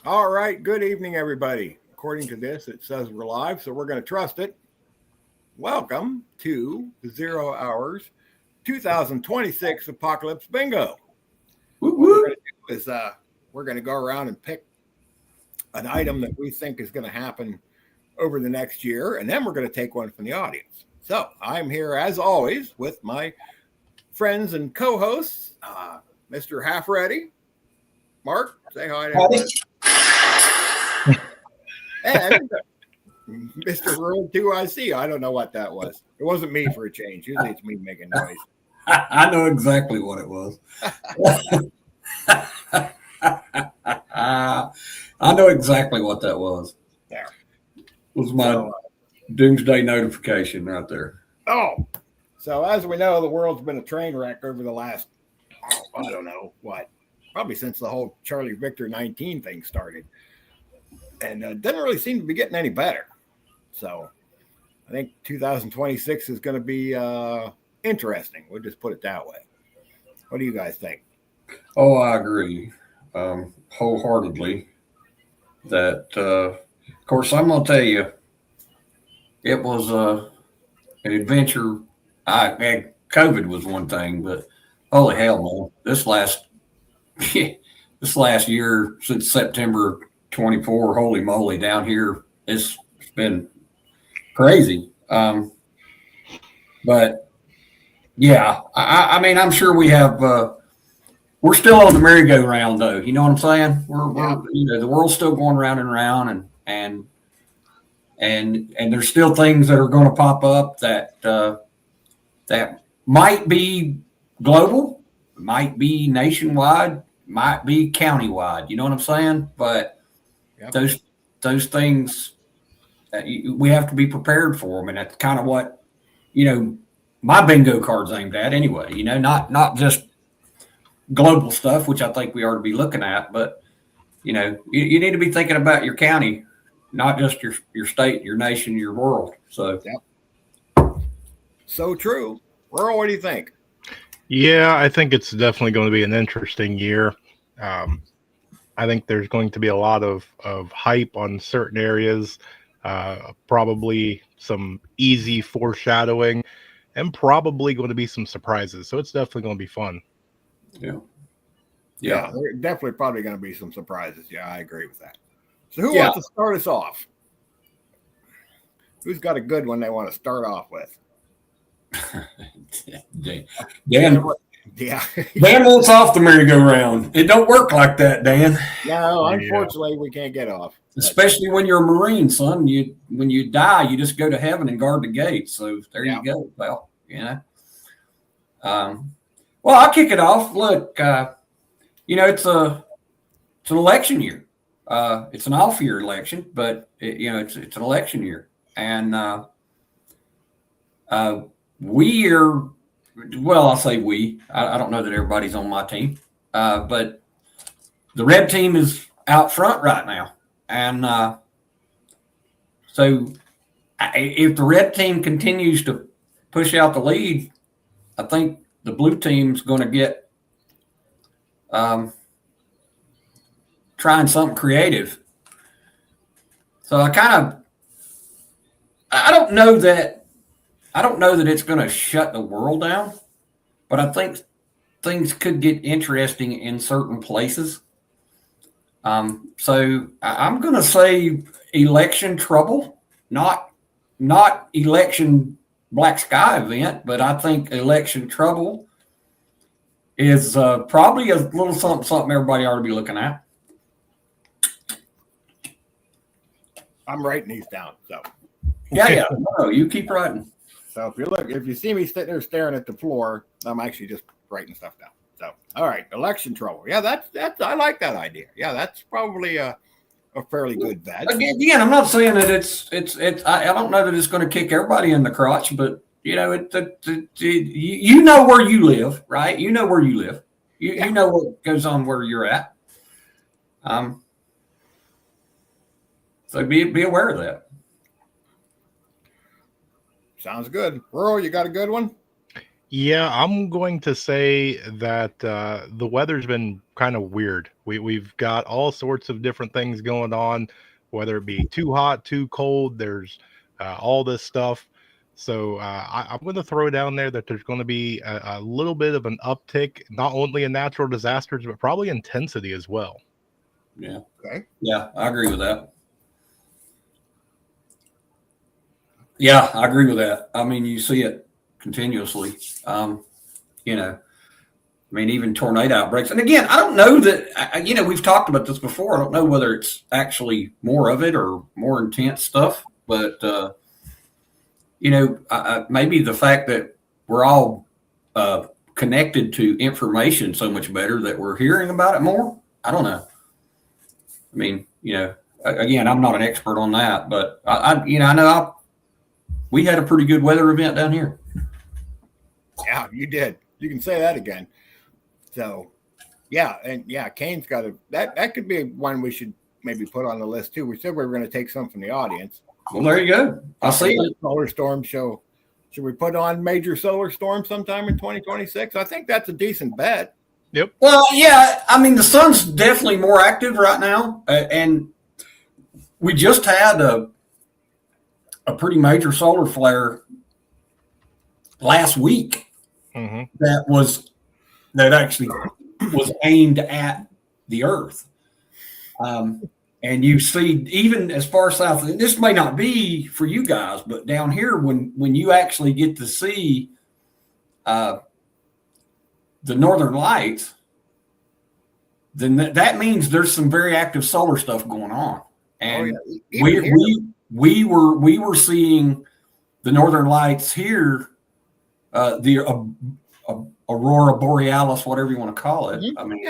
All right. Good evening, everybody. According to this, it says we're live, so we're going to trust it. Welcome to 0 Hours 2026 Apocalypse Bingo. Whoop, What we're whoop. going to do is we're going to go around and pick an item that we think is going to happen over the next year, and then we're going to take one from the audience. So I'm here, as always, with my friends and co-hosts, Mr. Half Ready. Mark, say hi to everybody. And Mr. Rural 2IC. I don't know what that was. It wasn't me for a change. Usually it's me making noise. I know exactly what it was. I know exactly what that was. There. It was my doomsday notification right there. Oh, so as we know, the world's been a train wreck over the last, I don't know what, probably since the whole Charlie Victor 19 thing started. And it doesn't really seem to be getting any better. So I think 2026 is going to be interesting. We'll just put it that way. What do you guys think? Oh, I agree wholeheartedly. That, of course, I'm going to tell you, it was an adventure. COVID was one thing, but holy hell, man! This last year since September 24, holy moly, down here it's been crazy. But yeah, I mean, I'm sure we have. We're still on the merry-go-round, though. You know what I'm saying? We're the world's still going round and round, and there's still things that are going to pop up that might be global, might be nationwide, might be countywide. You know what I'm saying? But those things we have to be prepared for them, and that's kind of what my bingo card's aimed at anyway. Not just global stuff, which I think we ought to be looking at, but you need to be thinking about your county, not just your state, your nation, your world. So, so true. Earl, what do you think? Yeah, I think it's definitely going to be an interesting year. I think there's going to be a lot of hype on certain areas, probably some easy foreshadowing, and probably going to be some surprises. So it's definitely going to be fun. Yeah, there's definitely probably going to be some surprises. Yeah, I agree with that. So who wants to start us off? Who's got a good one they want to start off with? Dan. Yeah. Dan wants off the merry-go-round. It don't work like that, Dan. No, unfortunately, we can't get off. Especially when you're a Marine, son. When you die, you just go to heaven and guard the gates. So there you go. Well, well, I'll kick it off. Look, it's an election year. It's an off-year election, but it's an election year, and we are. Well, I'll say we. I don't know that everybody's on my team, but the red team is out front right now, and so if the red team continues to push out the lead, I think the blue team's going to get trying something creative. So I don't know that it's going to shut the world down, but I think things could get interesting in certain places. So I'm going to say election trouble, not election black sky event, but I think election trouble is probably a little something everybody ought to be looking at. I'm writing these down. So yeah. No, you keep writing. So if you see me sitting there staring at the floor, I'm actually just writing stuff down. So all right, election trouble. Yeah, that's I like that idea. Yeah, that's probably a fairly good bet. Again, I'm not saying that it's I don't know that it's going to kick everybody in the crotch, but you know where you live, right? You know where you live. You know what goes on where you're at. So be aware of that. Sounds good. Rural, you got a good one? Yeah, I'm going to say that the weather's been kind of weird. We've got all sorts of different things going on, whether it be too hot, too cold. There's all this stuff. So I'm going to throw down there that there's going to be a little bit of an uptick, not only in natural disasters, but probably intensity as well. Yeah. Okay. Yeah, I agree with that. Yeah, I agree with that. I mean, you see it continuously. You know, I mean, even tornado outbreaks. And again, I don't know that, you know, we've talked about this before. I don't know whether it's actually more of it or more intense stuff, but, you know, maybe the fact that we're all connected to information so much better that we're hearing about it more. I don't know. I mean, you know, again, I'm not an expert on that, but you know, I know we had a pretty good weather event down here. Yeah, you did. You can say that again. So, yeah, and yeah, Kane's got that could be one we should maybe put on the list too. We said we were going to take some from the audience. Well, there you go. I see it. Solar storm show. Should we put on major solar storm sometime in 2026? I think that's a decent bet. Yep. Well, yeah, I mean, the sun's definitely more active right now, and we just had a pretty major solar flare last week that actually was aimed at the Earth. And you see, even as far south, and this may not be for you guys, but down here, when you actually get to see the northern lights, then that means there's some very active solar stuff going on. And we were seeing the northern lights here, the aurora borealis, whatever you want to call it. I mean,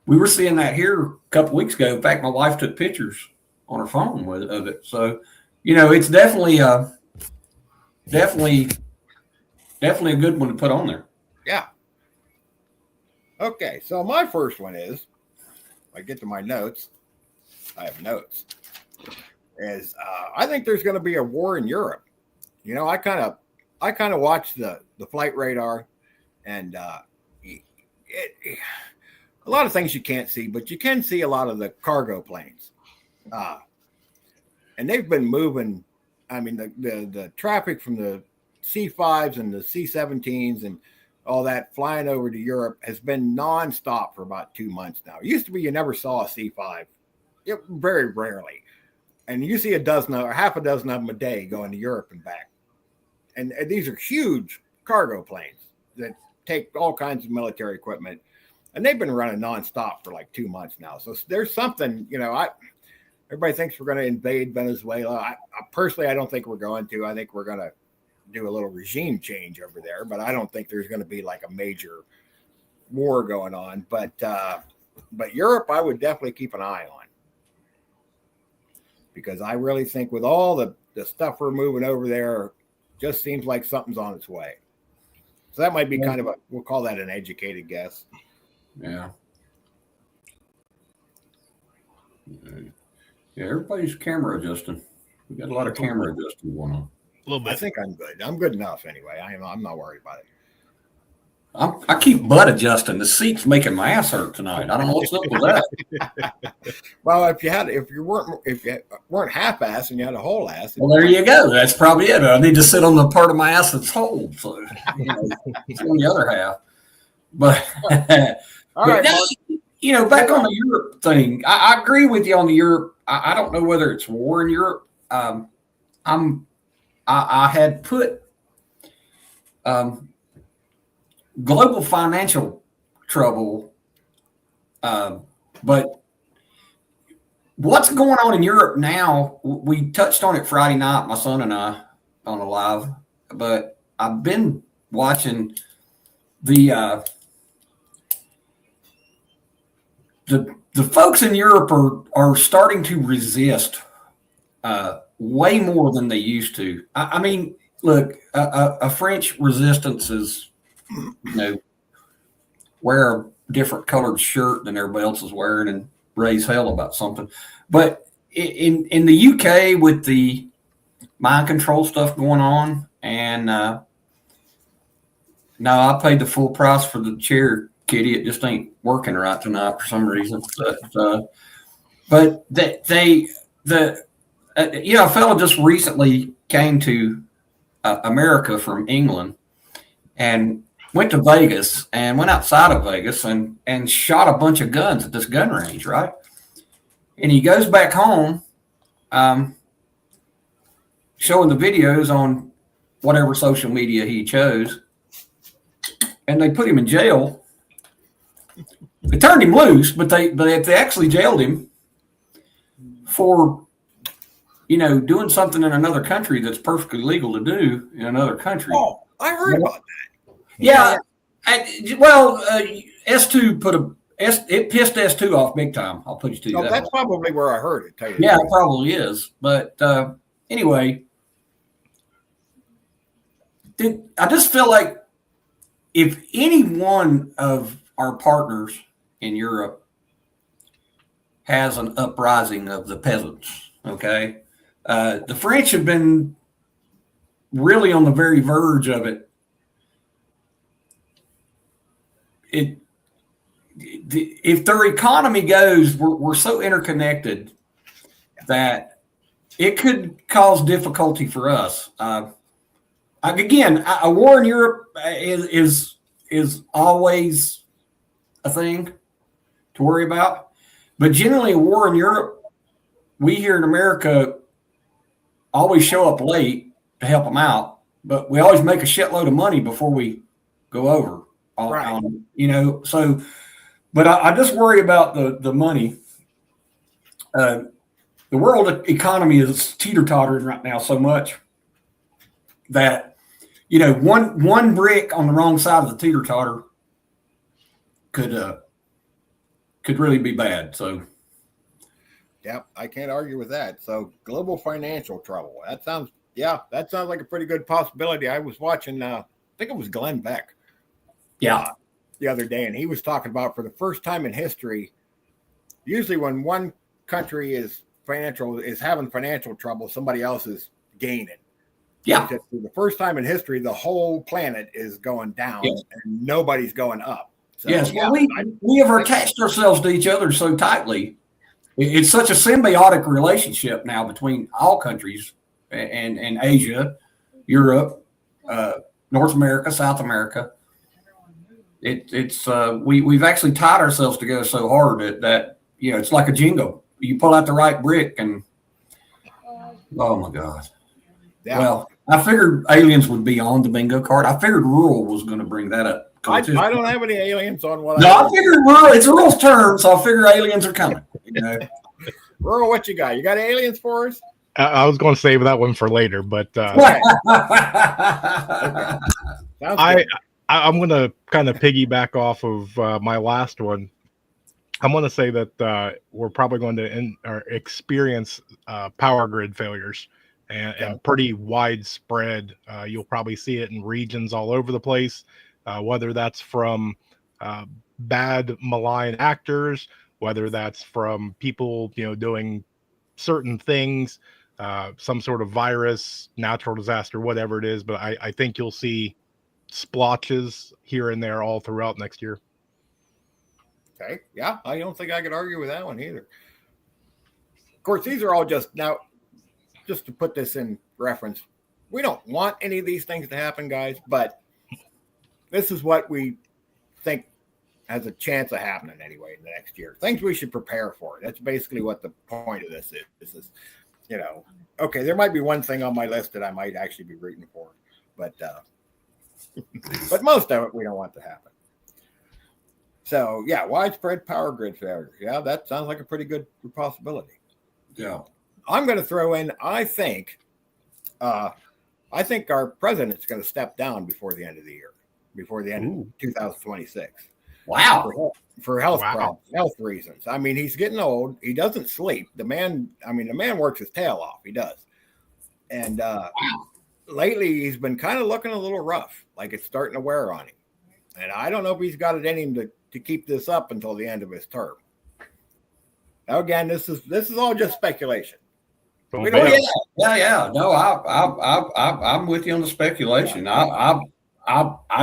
we were seeing that here a couple weeks ago. In fact, my wife took pictures on her phone of it. So, you know, it's definitely a good one to put on there. Yeah. Okay, so my first one is, if I get to my notes, I have notes, is I think there's going to be a war in Europe. You know, I kind of watched the flight radar, and a lot of things you can't see, but you can see a lot of the cargo planes. And they've been moving. I mean, the traffic from the C5s and the C17s and all that flying over to Europe has been nonstop for about 2 months now. It used to be you never saw a C5, very rarely. And you see a dozen or half a dozen of them a day going to Europe and back. And these are huge cargo planes that take all kinds of military equipment. And they've been running nonstop for like 2 months now. So there's something, you know, everybody thinks we're going to invade Venezuela. I personally, I don't think we're going to. I think we're going to do a little regime change over there, but I don't think there's going to be like a major war going on. But Europe, I would definitely keep an eye on, because I really think with all the stuff we're moving over there, just seems like something's on its way. So that might be kind of we'll call that an educated guess. Yeah. Yeah, everybody's camera adjusting. We got a lot of camera adjusting going on. A little bit. I think I'm good. I'm good enough anyway. I'm not worried about it. I keep butt adjusting. The seat's making my ass hurt tonight. I don't know what's up with that. Well, if you weren't half ass and you had a whole ass. Well, there you go. That's probably it. I need to sit on the part of my ass that's whole. So, you know, it's on the other half. But, all right, now, you know, back on the Europe thing, I agree with you on the Europe. I don't know whether it's war in Europe. I had put global financial trouble, but what's going on in Europe now? We touched on it Friday night, my son and I, on a live, but I've been watching the folks in Europe are starting to resist way more than they used to. I mean, look, a French resistance is, you know, wear a different colored shirt than everybody else is wearing and raise hell about something. But in the UK with the mind control stuff going on, and no, I paid the full price for the chair Kitty. It just ain't working right tonight for some reason. But a fellow just recently came to America from England and went to Vegas and went outside of Vegas and shot a bunch of guns at this gun range, right? And he goes back home, showing the videos on whatever social media he chose, and they put him in jail. They turned him loose, but they actually jailed him for, doing something in another country that's perfectly legal to do in another country. Oh, I heard about that. Yeah. S2 it pissed S2 off big time. I'll put you to that. That's probably where I heard it. Tell you yeah, it probably is. But anyway, I just feel like if any one of our partners in Europe has an uprising of the peasants, okay, the French have been really on the very verge of it. If their economy goes, we're so interconnected that it could cause difficulty for us. Again, a war in Europe is always a thing to worry about, but generally a war in Europe, we here in America always show up late to help them out, but we always make a shitload of money before we go over. Right. So, but I just worry about the money. The world economy is teeter-tottering right now so much that, one brick on the wrong side of the teeter-totter could really be bad. So, yeah, I can't argue with that. So, global financial trouble. That sounds like a pretty good possibility. I was watching, I think it was Glenn Beck. Yeah. The other day, and he was talking about, for the first time in history, usually when one country is having financial trouble, somebody else is gaining. Yeah. For the first time in history, the whole planet is going down and nobody's going up. So, yes. Well, we have attached ourselves to each other so tightly. It's such a symbiotic relationship now between all countries and Asia, Europe, North America, South America. We've actually tied ourselves together so hard that it's like a jingle. You pull out the right brick and oh my God. Yeah. Well, I figured aliens would be on the bingo card. I figured Rural was going to bring that up. I don't have any aliens on what. No, I figured Rural. It's Rural's turn, so I figure aliens are coming. Rural, what you got? You got aliens for us? I was going to save that one for later, but okay. I'm going to kind of piggyback off of my last one. I'm going to say that we're probably going to experience power grid failures and pretty widespread. You'll probably see it in regions all over the place, whether that's from bad malign actors, whether that's from people, doing certain things, some sort of virus, natural disaster, whatever it is. But I think you'll see splotches here and there all throughout next year. Okay. Yeah, I don't think I could argue with that one either. Of course, these are all just to put this in reference. We don't want any of these things to happen, guys, but this is what we think has a chance of happening anyway in the next year. Things we should prepare for. That's basically what the point of this is. This is, okay, there might be one thing on my list that I might actually be rooting for, but most of it we don't want to happen. So, yeah, widespread power grid failure. Yeah, that sounds like a pretty good possibility. Yeah. I'm going to throw in, I think our president's going to step down before the end of the year, before the end of 2026. Wow. For health problems, health reasons. I mean, he's getting old. He doesn't sleep. The man works his tail off. He does. And lately, he's been kind of looking a little rough, like it's starting to wear on him. And I don't know if he's got it in him to keep this up until the end of his term. Now, again, this is all just speculation. Yeah. No, I'm with you on the speculation. I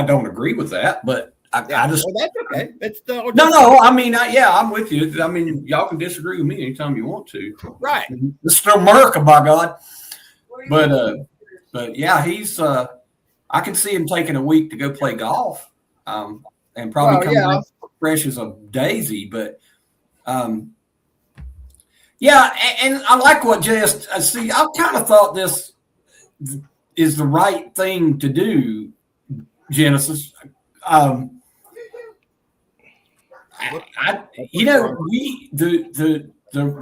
don't agree with that, but I just well, that's okay. It's still no. I mean, I'm with you. I mean, y'all can disagree with me anytime you want to. right. This is still America, by God. But yeah, he's. I can see him taking a week to go play golf, and probably come back fresh as a daisy. But yeah, and I like what JS. See, I kind of thought this is the right thing to do, Genesis. The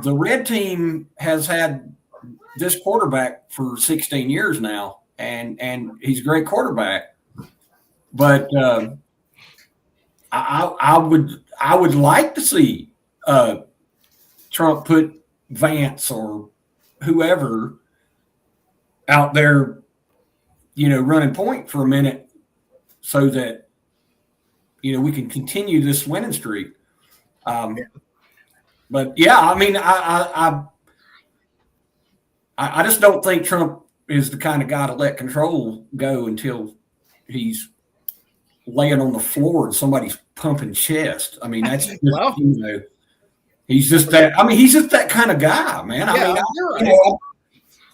red team has had this quarterback for 16 years now, and he's a great quarterback. But I would like to see Trump put Vance or whoever out there, running point for a minute, so that we can continue this winning streak. But yeah, I mean, I just don't think Trump is the kind of guy to let control go until he's laying on the floor and somebody's pumping chest. I mean, that's just, he's just that. I mean, he's just that kind of guy, man.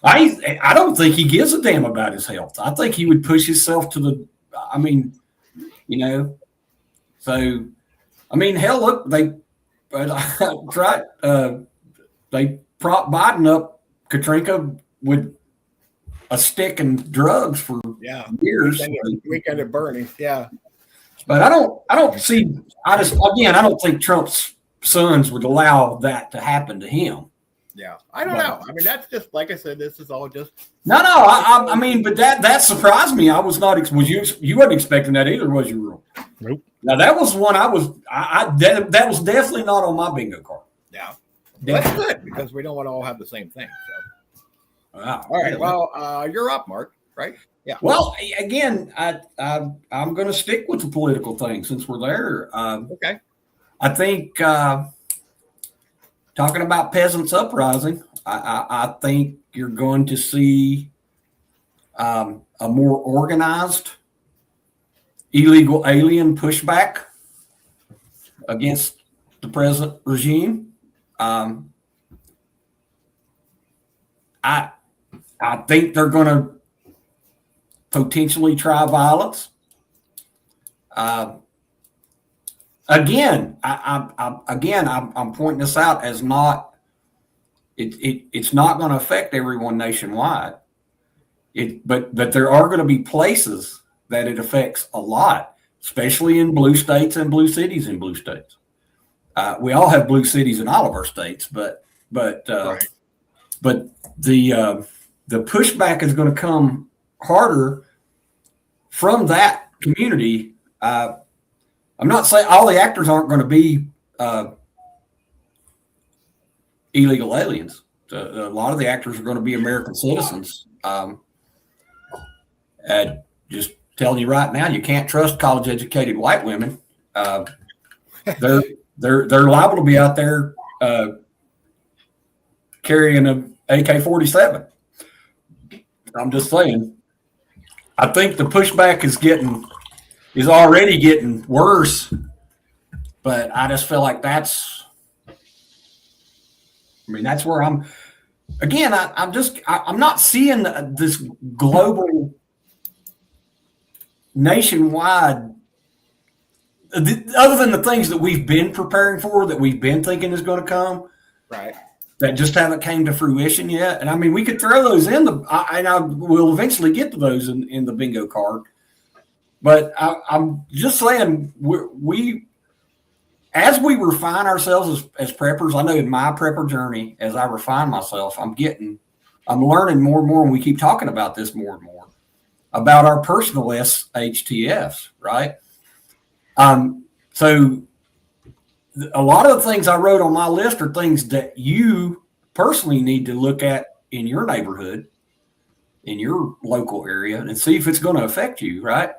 I don't think he gives a damn about his health. I think he would push himself to the. I mean, So, I mean, hell, look, they tried. They prop Biden up, Katrinka, with a stick and drugs for years. Weekend at Bernie, yeah. But I don't think Trump's sons would allow that to happen to him. Yeah, I don't know. I mean, that's just like I said. This is all just no. I mean, but that surprised me. I was not. You weren't expecting that either, was you, Earl? Nope. Now that was one I was. That was definitely not on my bingo card. Yeah, that's good because we don't want to all have the same thing. So, all right. Well, you're up, Mark. Right? Yeah. Well, again, I'm going to stick with the political thing since we're there. Okay. I think talking about peasants uprising, I think you're going to see a more organized illegal alien pushback against the present regime. I think they're going to potentially try violence. Again, I'm pointing this out as not. It's not going to affect everyone nationwide. But there are going to be places that it affects a lot, especially in blue states and blue cities in blue states. We all have blue cities in all of our states, but the pushback is going to come harder from that community. I'm not saying all the actors aren't going to be illegal aliens. A lot of the actors are going to be American citizens. Just telling you right now, you can't trust college-educated white women. They're liable to be out there carrying an AK-47. I'm just saying. I think the pushback is already getting worse, but I just feel like that's where I'm. Again, I'm not seeing this global, nationwide, other than the things that we've been preparing for, that we've been thinking is going to come, right? That just haven't came to fruition yet. And I mean, we could throw those in and I will eventually get to those in the bingo card. But I'm just saying, we as we refine ourselves as preppers, I know in my prepper journey, as I refine myself, I'm learning more and more, and we keep talking about this more and more, about our personal SHTFs, right? So a lot of the things I wrote on my list are things that you personally need to look at in your neighborhood, in your local area, and see if it's going to affect you, right?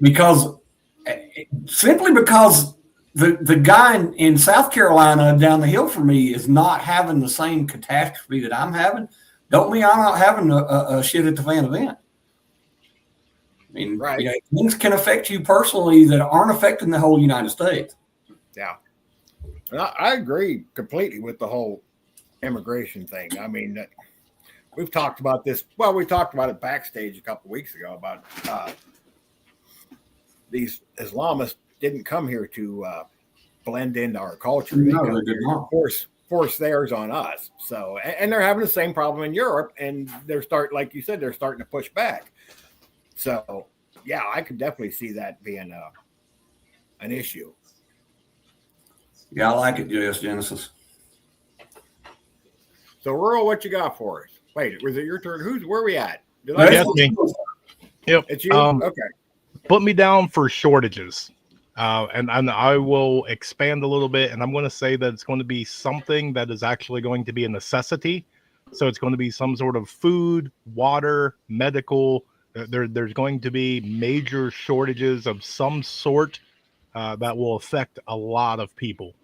Because the guy in South Carolina down the hill from me is not having the same catastrophe that I'm having, don't mean I'm not having a shit at the fan event. mean, Right. Things can affect you personally that aren't affecting the whole United States. Yeah. And I agree completely with the whole immigration thing. I mean, we've talked about this. Well, we talked about it backstage a couple of weeks ago about these Islamists didn't come here to blend into our culture. They No, come they did here not. to force theirs on us. So, and they're having the same problem in Europe, and like you said, they're starting to push back. So, yeah, I could definitely see that being an issue. Yeah, I like it, Genesis. So, Rural, what you got for us? Wait, was it your turn? Where are we at? Did Yes, me. Yep. It's you? Okay. Put me down for shortages. And I will expand a little bit, and I'm going to say that it's going to be something that is actually going to be a necessity. So it's going to be some sort of food, water, medical. There's going to be major shortages of some sort that will affect a lot of people.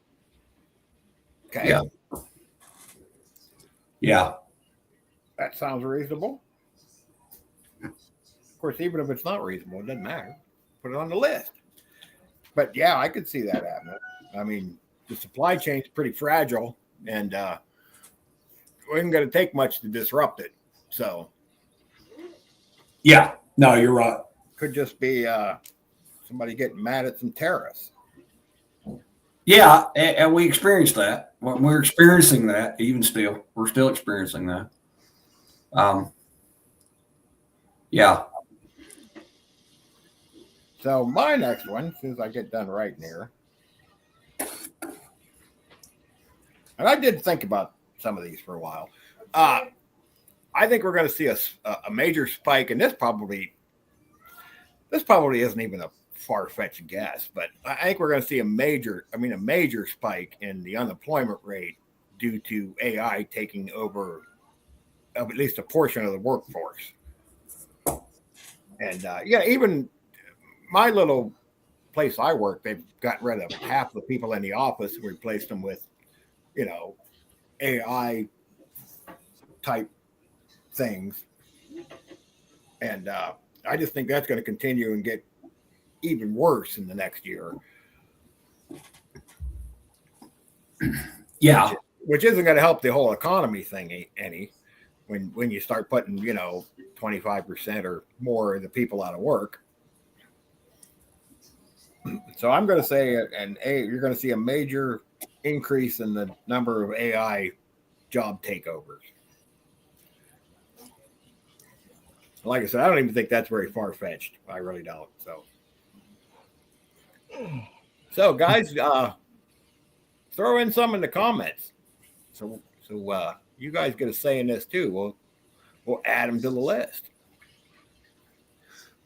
Okay. Yeah. Yeah. That sounds reasonable. Of course, even if it's not reasonable, it doesn't matter. Put it on the list. But yeah, I could see that happening. I mean, the supply chain's pretty fragile, and it isn't going to take much to disrupt it. So, yeah, no, you're right. Could just be somebody getting mad at some terrorists. Yeah, and we experienced that. We're experiencing that even still. We're still experiencing that. Yeah. So my next one, as soon as I get done writing here, and I did think about some of these for a while. I think we're going to see a major spike, and this probably isn't even a far-fetched guess, but I think we're going to see a major spike in the unemployment rate due to AI taking over at least a portion of the workforce. And even my little place I work, they've got rid of half the people in the office and replaced them with, AI type things. And I just think that's going to continue and get even worse in the next year. Yeah. Which isn't going to help the whole economy thing any when you start putting, 25% or more of the people out of work. So I'm going to say, you're going to see a major increase in the number of AI job takeovers. Like I said, I don't even think that's very far-fetched. I really don't. So guys, throw in some in the comments. So you guys get a say in this too. We'll add them to the list.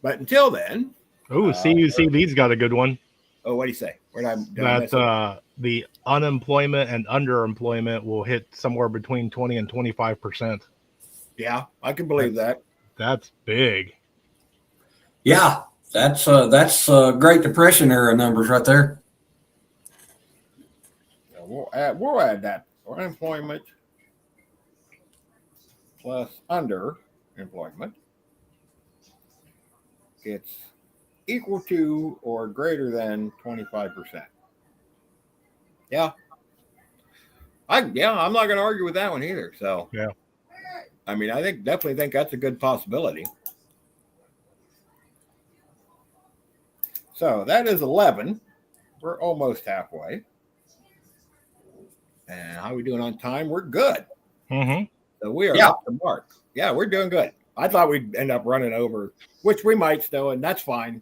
But until then. Oh, CUCV's got a good one. Oh, what do you say? That the unemployment and underemployment will hit somewhere between 20 and 25%. Yeah, I can believe that. That's big. Yeah, that's Great Depression era numbers right there. We'll add that. Unemployment plus underemployment. It's equal to or greater than 25%. Yeah. I'm not going to argue with that one either. So, yeah. I mean, definitely think that's a good possibility. So that is 11. We're almost halfway. And how are we doing on time? We're good. Mm-hmm. So we are up the mark. Yeah, we're doing good. I thought we'd end up running over, which we might still, and that's fine.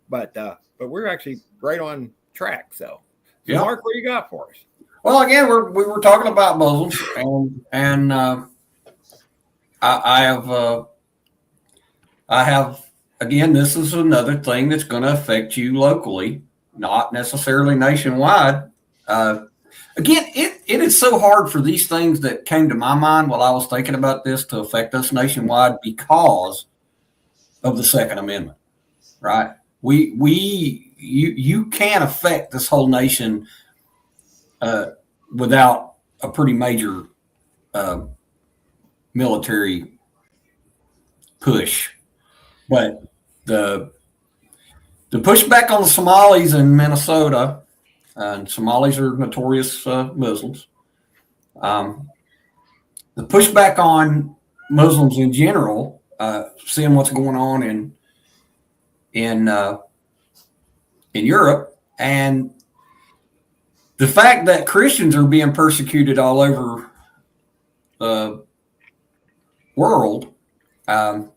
But we're actually right on track. So Mark, what do you got for us? Well, again, we were talking about Muslims, and I have again. This is another thing that's going to affect you locally, not necessarily nationwide. Again, it is so hard for these things that came to my mind while I was thinking about this to affect us nationwide because of the Second Amendment, right? You can't affect this whole nation without a pretty major military push. But the pushback on the Somalis in Minnesota, and Somalis are notorious Muslims. The pushback on Muslims in general, seeing what's going on in Europe, and the fact that Christians are being persecuted all over the world, and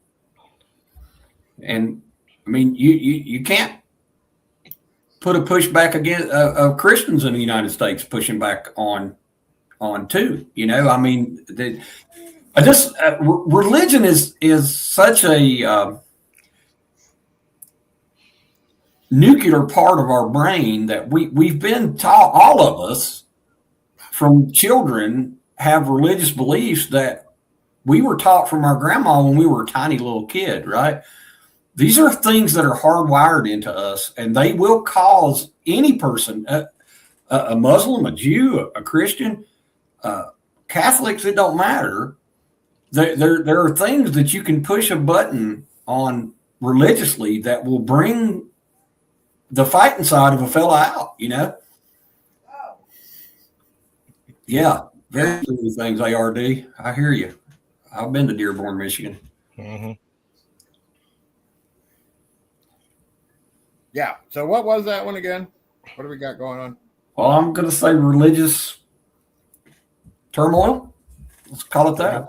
I mean, you can't put a pushback against of Christians in the United States pushing back on too. You know, I mean, religion is such a nuclear part of our brain that we've been taught, all of us from children have religious beliefs that we were taught from our grandma when we were a tiny little kid, right? These are things that are hardwired into us, and they will cause any person, a Muslim, a Jew, a Christian, Catholics, it don't matter. There are things that you can push a button on religiously that will bring the fighting side of a fella out, you know? Yeah, very many things, ARD. I hear you. I've been to Dearborn, Michigan. Mm-hmm. Yeah. So what was that one again? What do we got going on? Well, I'm going to say religious turmoil. Let's call it that.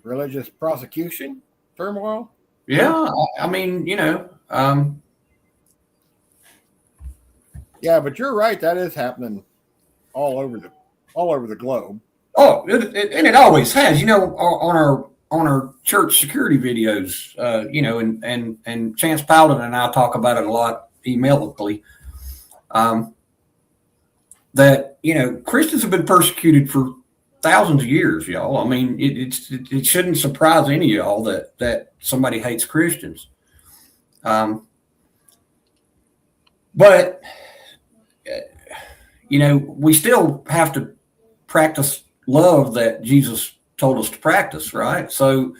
Religious prosecution turmoil? Yeah. I mean, you know. Yeah, but you're right. That is happening all over the globe. Oh, and it always has. You know, on our church security videos, you know, and Chance Paladin and I talk about it a lot emailically. That, you know, Christians have been persecuted for thousands of years, y'all. I mean, it shouldn't surprise any of y'all that somebody hates Christians. But you know, we still have to practice love that Jesus told us to practice, right? So,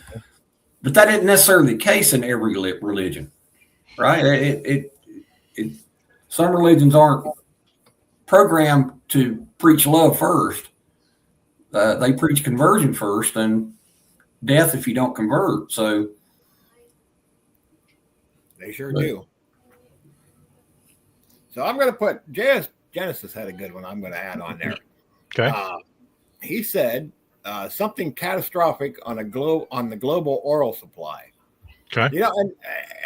but that isn't necessarily the case in every religion, right? Some religions aren't programmed to preach love first. They preach conversion first and death if you don't convert. So they sure do. So I'm going to put Genesis had a good one. I'm going to add on there. Okay. He said something catastrophic on the global oil supply. Okay. You know,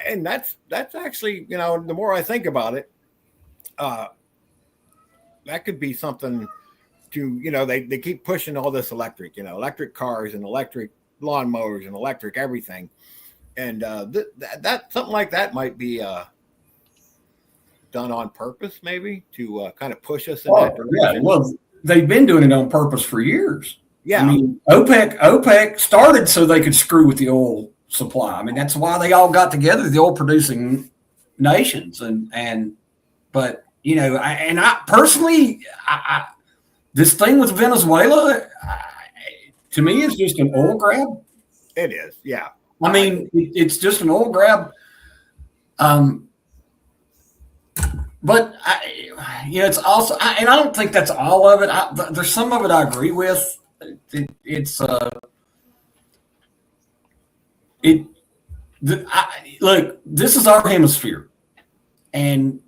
and that's actually, you know, the more I think about it, that could be something to, you know, they keep pushing all this electric, you know, electric cars and electric lawnmowers and electric everything, and that something like that might be done on purpose, maybe to kind of push us in that direction. Yeah, well, they've been doing it on purpose for years. Yeah, I mean, OPEC started so they could screw with the oil supply. I mean, that's why they all got together, the oil producing nations, but you know, I personally, this thing with Venezuela, to me, is just an oil grab. It is, yeah. I mean, it's just an oil grab. But you know, it's also, and I don't think that's all of it. There's some of it I agree with. Look, this is our hemisphere, and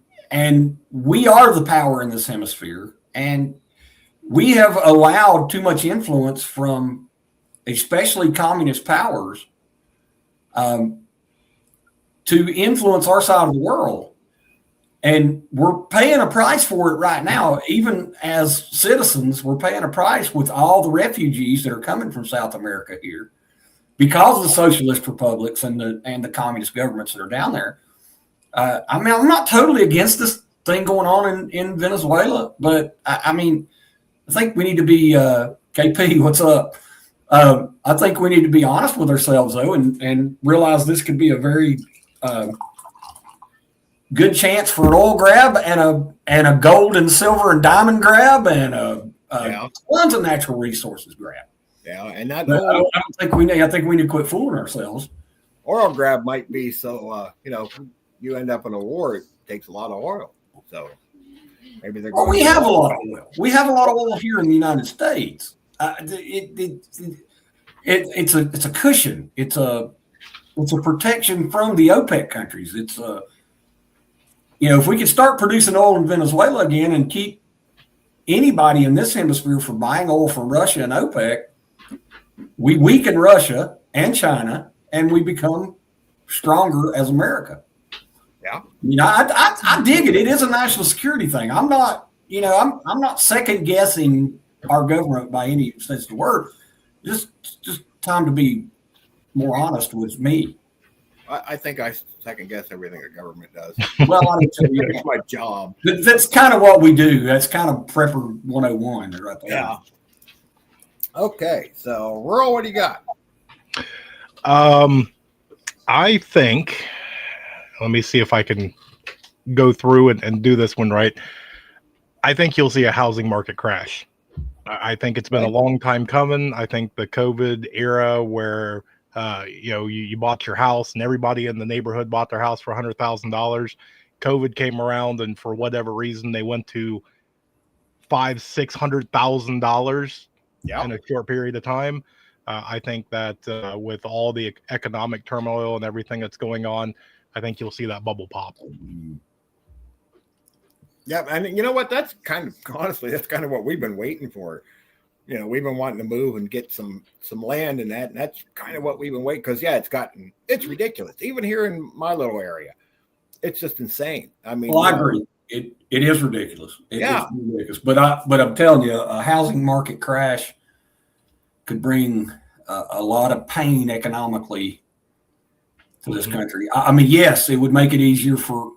we are the power in this hemisphere, and we have allowed too much influence from especially communist powers to influence our side of the world. And we're paying a price for it right now. Even as citizens, we're paying a price with all the refugees that are coming from South America here because of the socialist republics and the communist governments that are down there. I mean, I'm not totally against this thing going on in Venezuela, but I mean, I think we need to be, KP, what's up? I think we need to be honest with ourselves, though, and realize this could be a very good chance for an oil grab and a gold and silver and diamond grab and tons of natural resources grab. Yeah, and that But I whole don't think we need. I think we need to quit fooling ourselves. oil grab might be so. You end up in a war, it takes a lot of oil. So maybe they're Well, going. we have a lot of oil. We have a lot of oil here in the United States. It's a cushion. It's a protection from the OPEC countries. It's if we could start producing oil in Venezuela again and keep anybody in this hemisphere from buying oil from Russia and OPEC, we weaken Russia and China, and we become stronger as America. Yeah. I dig it. It is a national security thing. I'm not, I'm not second guessing our government by any sense of the word. Just time to be more honest with me. I think I second guess everything the government does. Well, It's my job. That's kind of what we do. That's kind of Prepper 101 right there. Yeah. Okay, so Rural, what do you got? I think, let me see if I can go through and do this one right. I think you'll see a housing market crash. I think it's been a long time coming. I think the COVID era where you bought your house and everybody in the neighborhood bought their house for $100,000. COVID came around, and for whatever reason, they went to $500,000-$600,000 in a short period of time. I think that with all the economic turmoil and everything that's going on, I think you'll see that bubble pop. Yeah, and you know what? That's kind of what we've been waiting for. We've been wanting to move and get some land and that's kind of what we've been waiting, because it's ridiculous. Even here in my little area, it's just insane. I mean, well, I agree. It is ridiculous. It is ridiculous. But I'm telling you, a housing market crash could bring a lot of pain economically to this country. I mean, yes, it would make it easier for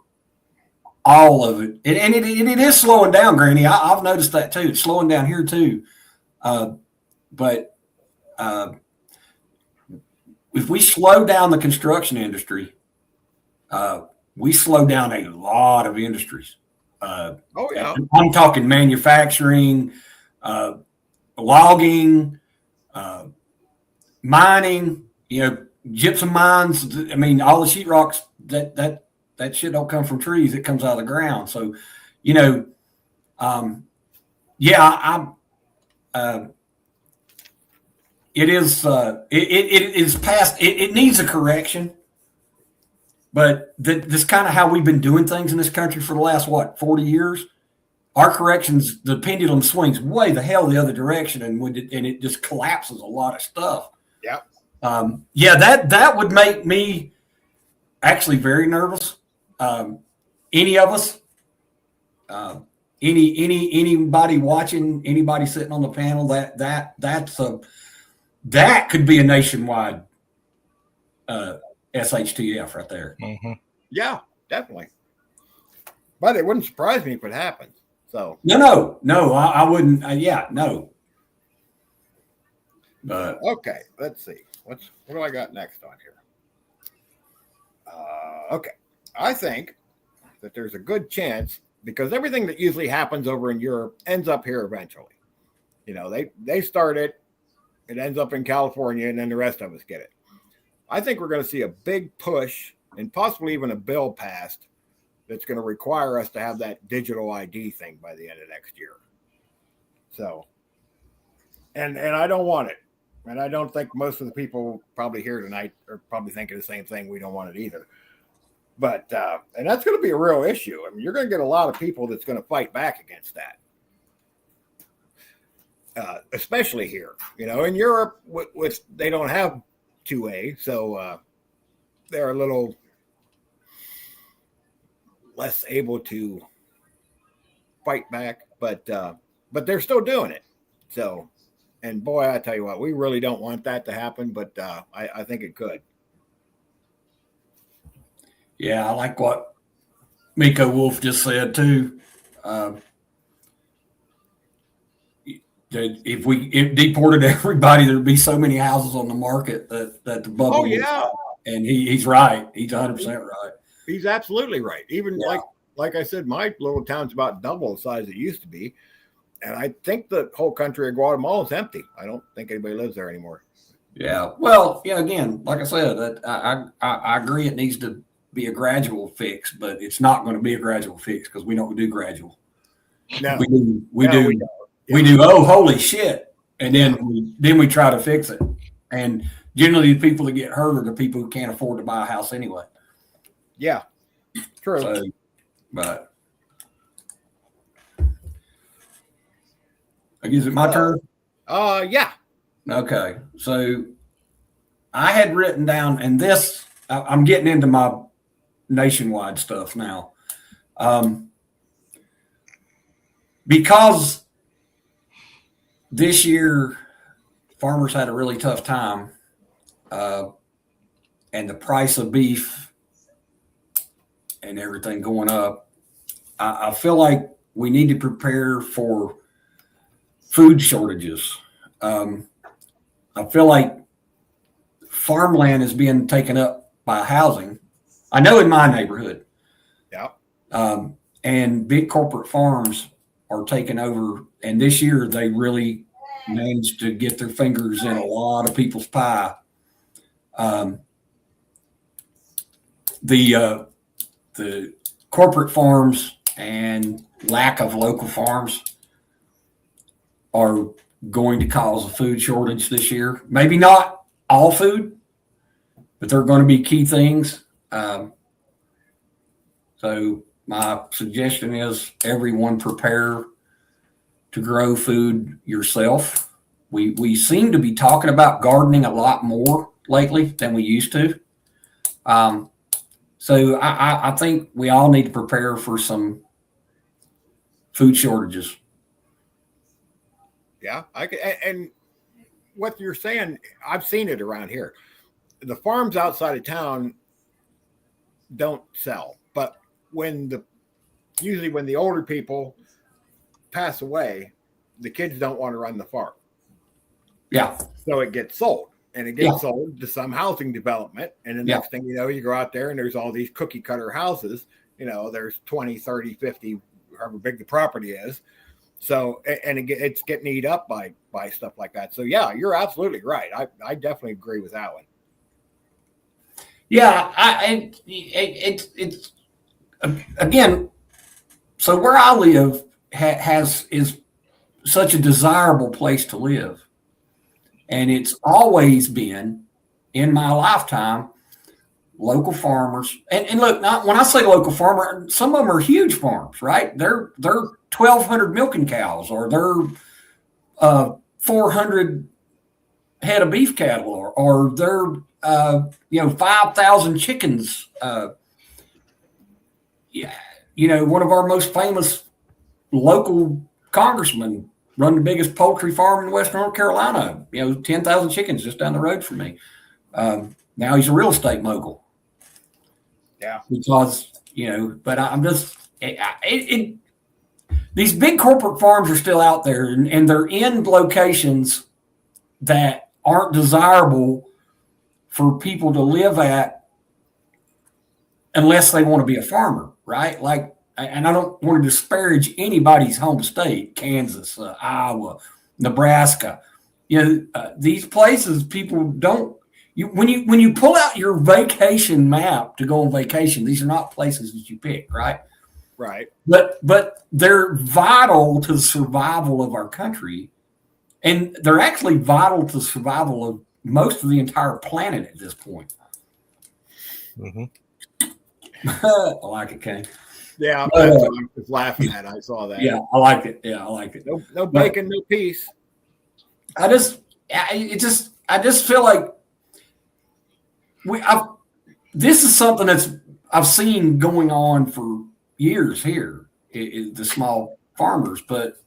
all of it, and it is slowing down, Granny. I've noticed that too. It's slowing down here too. But if we slow down the construction industry, we slow down a lot of industries. I'm talking manufacturing, logging, mining. Gypsum mines. I mean, all the sheetrocks that shit don't come from trees; it comes out of the ground. So, it is past. It needs a correction, but this kind of how we've been doing things in this country for the last 40 years. Our corrections, the pendulum swings way the hell the other direction, and it just collapses a lot of stuff. Yeah. That would make me actually very nervous. Any of us, anybody watching, anybody sitting on the panel, that could be a nationwide SHTF right there. Mm-hmm. Yeah, definitely. But it wouldn't surprise me if it happens. So no, I wouldn't. No. But okay, let's see. What do I got next on here? Okay, I think that there's a good chance, because everything that usually happens over in Europe ends up here eventually. They start it ends up in California, and then the rest of us get it. I think we're going to see a big push and possibly even a bill passed that's going to require us to have that digital ID thing by the end of next year. So, and I don't want it. And I don't think most of the people probably here tonight are probably thinking the same thing. We don't want it either. But, and that's going to be a real issue. I mean, you're going to get a lot of people that's going to fight back against that. Especially here, in Europe, with they don't have 2A, so they're a little less able to fight back, but they're still doing it. So, and boy, I tell you what, we really don't want that to happen, but I think it could. Yeah, I like what Miko Wolf just said too. If we deported everybody, there'd be so many houses on the market that the bubble. Oh yeah, and he's right. He's 100% right. He's absolutely right. Even like I said, my little town's about double the size it used to be, And I think the whole country of Guatemala is empty. I don't think anybody lives there anymore. Yeah. Well, yeah. Again, like I said, that I agree. It needs to be a gradual fix, but it's not going to be a gradual fix because we don't do gradual. No, we do. Oh, holy shit! And then we try to fix it. And generally, the people that get hurt are the people who can't afford to buy a house anyway. Yeah, true. So, but is it my turn? Yeah. Okay. So I had written down, and this I'm getting into my nationwide stuff now, because this year farmers had a really tough time, and the price of beef and everything going up. I feel like we need to prepare for food shortages. I feel like farmland is being taken up by housing. I know in my neighborhood. Yeah. And big corporate farms are taking over. And this year they really managed to get their fingers in a lot of people's pie. The corporate farms and lack of local farms are going to cause a food shortage this year. Maybe not all food, but they're going to be key things. So my suggestion is everyone prepare to grow food yourself. We seem to be talking about gardening a lot more lately than we used to. So I think we all need to prepare for some food shortages. Yeah, and what you're saying, I've seen it around here. The farms outside of town don't sell, but usually when the older people pass away, the kids don't want to run the farm. Yeah. So it gets sold, and it gets sold to some housing development. And the next thing you know, you go out there and there's all these cookie cutter houses. There's 20, 30, 50, however big the property is. So, and it's getting eat up by stuff like that. So yeah, you're absolutely right. I definitely agree with that one. Yeah. It's again, so where I live is such a desirable place to live. And it's always been in my lifetime, local farmers. And look, when I say local farmer, some of them are huge farms, right? They're 1,200 milking cows, or they're 400 head of beef cattle, or they're 5,000 chickens. One of our most famous local congressmen run the biggest poultry farm in Western North Carolina. 10,000 chickens just down the road from me. Now he's a real estate mogul. Yeah, because but I'm just these big corporate farms are still out there, and they're in locations that aren't desirable for people to live at unless they want to be a farmer, right? Like, and I don't want to disparage anybody's home state, Kansas, Iowa, Nebraska. These places people don't. When you pull out your vacation map to go on vacation, these are not places that you pick, right? Right. But they're vital to the survival of our country, and they're actually vital to the survival of most of the entire planet at this point. Mm-hmm. I like it, Kane. Yeah, that's what I was laughing at. I saw that. Yeah, I like it. Yeah, I like it. No bacon, no peace. I just feel like this is something that's I've seen going on for years here, the small farmers, but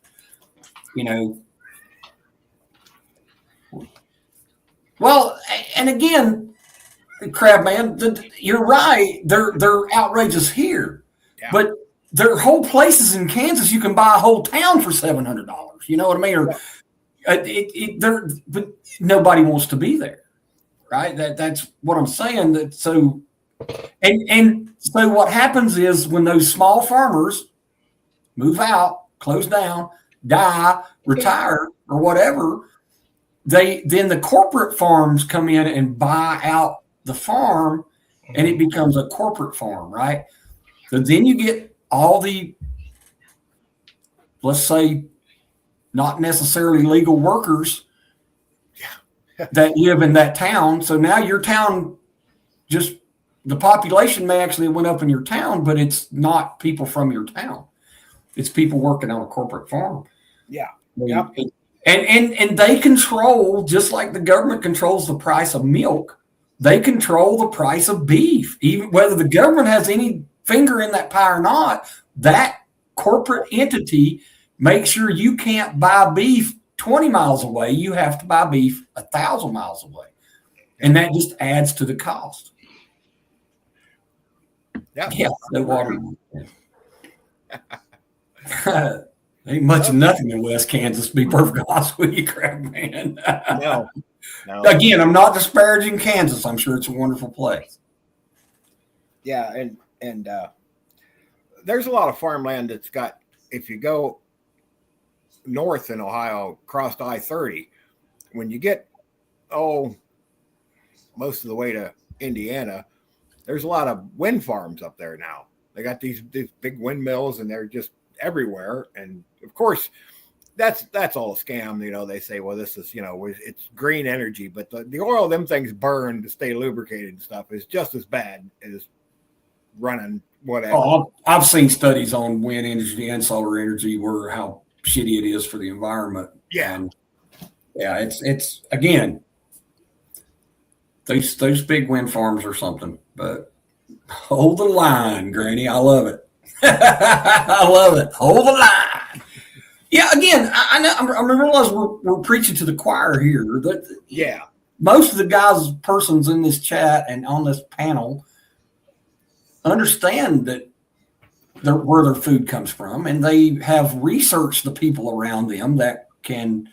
well, and again, Crab Man, you're right. They're outrageous here, but there are whole places in Kansas you can buy a whole town for $700. You know what I mean? But nobody wants to be there, right? That's what I'm saying. And so what happens is when those small farmers move out, close down, die, retire, or whatever, then the corporate farms come in and buy out the farm, and it becomes a corporate farm, right? So then you get all the, let's say, not necessarily legal workers that live in that town. So now your town, just the population may actually went up in your town, but it's not people from your town. It's people working on a corporate farm. Yeah. Yep. And they control, just like the government controls the price of milk, they control the price of beef. Even whether the government has any finger in that pie or not, that corporate entity makes sure you can't buy beef 20 miles away. You have to buy beef 1,000 miles away. And that just adds to the cost. Yeah. No water. Ain't much of nothing in West Kansas, to be perfectly honest with you, Crab Man. No. Again, I'm not disparaging Kansas. I'm sure it's a wonderful place. Yeah, and there's a lot of farmland that's got, if you go north in Ohio, across I-30, when you get, most of the way to Indiana, there's a lot of wind farms up there now. They got these big windmills, and they're just everywhere. And of course, that's all a scam. You know, they say, well, this is, it's green energy, but the oil them things burn to stay lubricated and stuff is just as bad as running whatever. I've seen studies on wind energy and solar energy where how shitty it is for the environment. Yeah. And it's again, those big wind farms or something, but hold the line, Granny. I love it. I love it. Hold the line. Yeah, again, I know. I realize we're preaching to the choir here. Yeah. Most of the persons in this chat and on this panel understand that where their food comes from, and they have researched the people around them that can.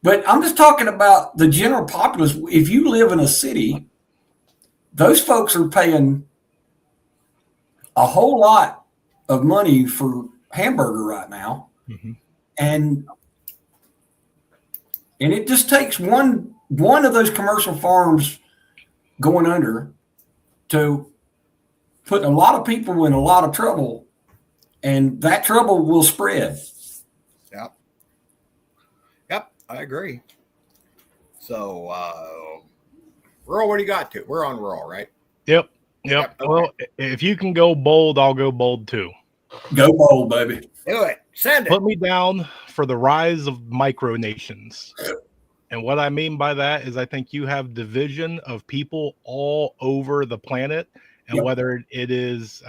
But I'm just talking about the general populace. If you live in a city, those folks are paying a whole lot of money for hamburger right now. Mm-hmm. And it just takes one of those commercial farms going under to put a lot of people in a lot of trouble, and that trouble will spread. Yep, I agree. So, rural, what do you got to? We're on rural, right? Yep. Okay. Well, if you can go bold, I'll go bold too. Go bold, baby. Do it. Send it. Put me down for the rise of micronations. And what I mean by that is I think you have division of people all over the planet. And whether it is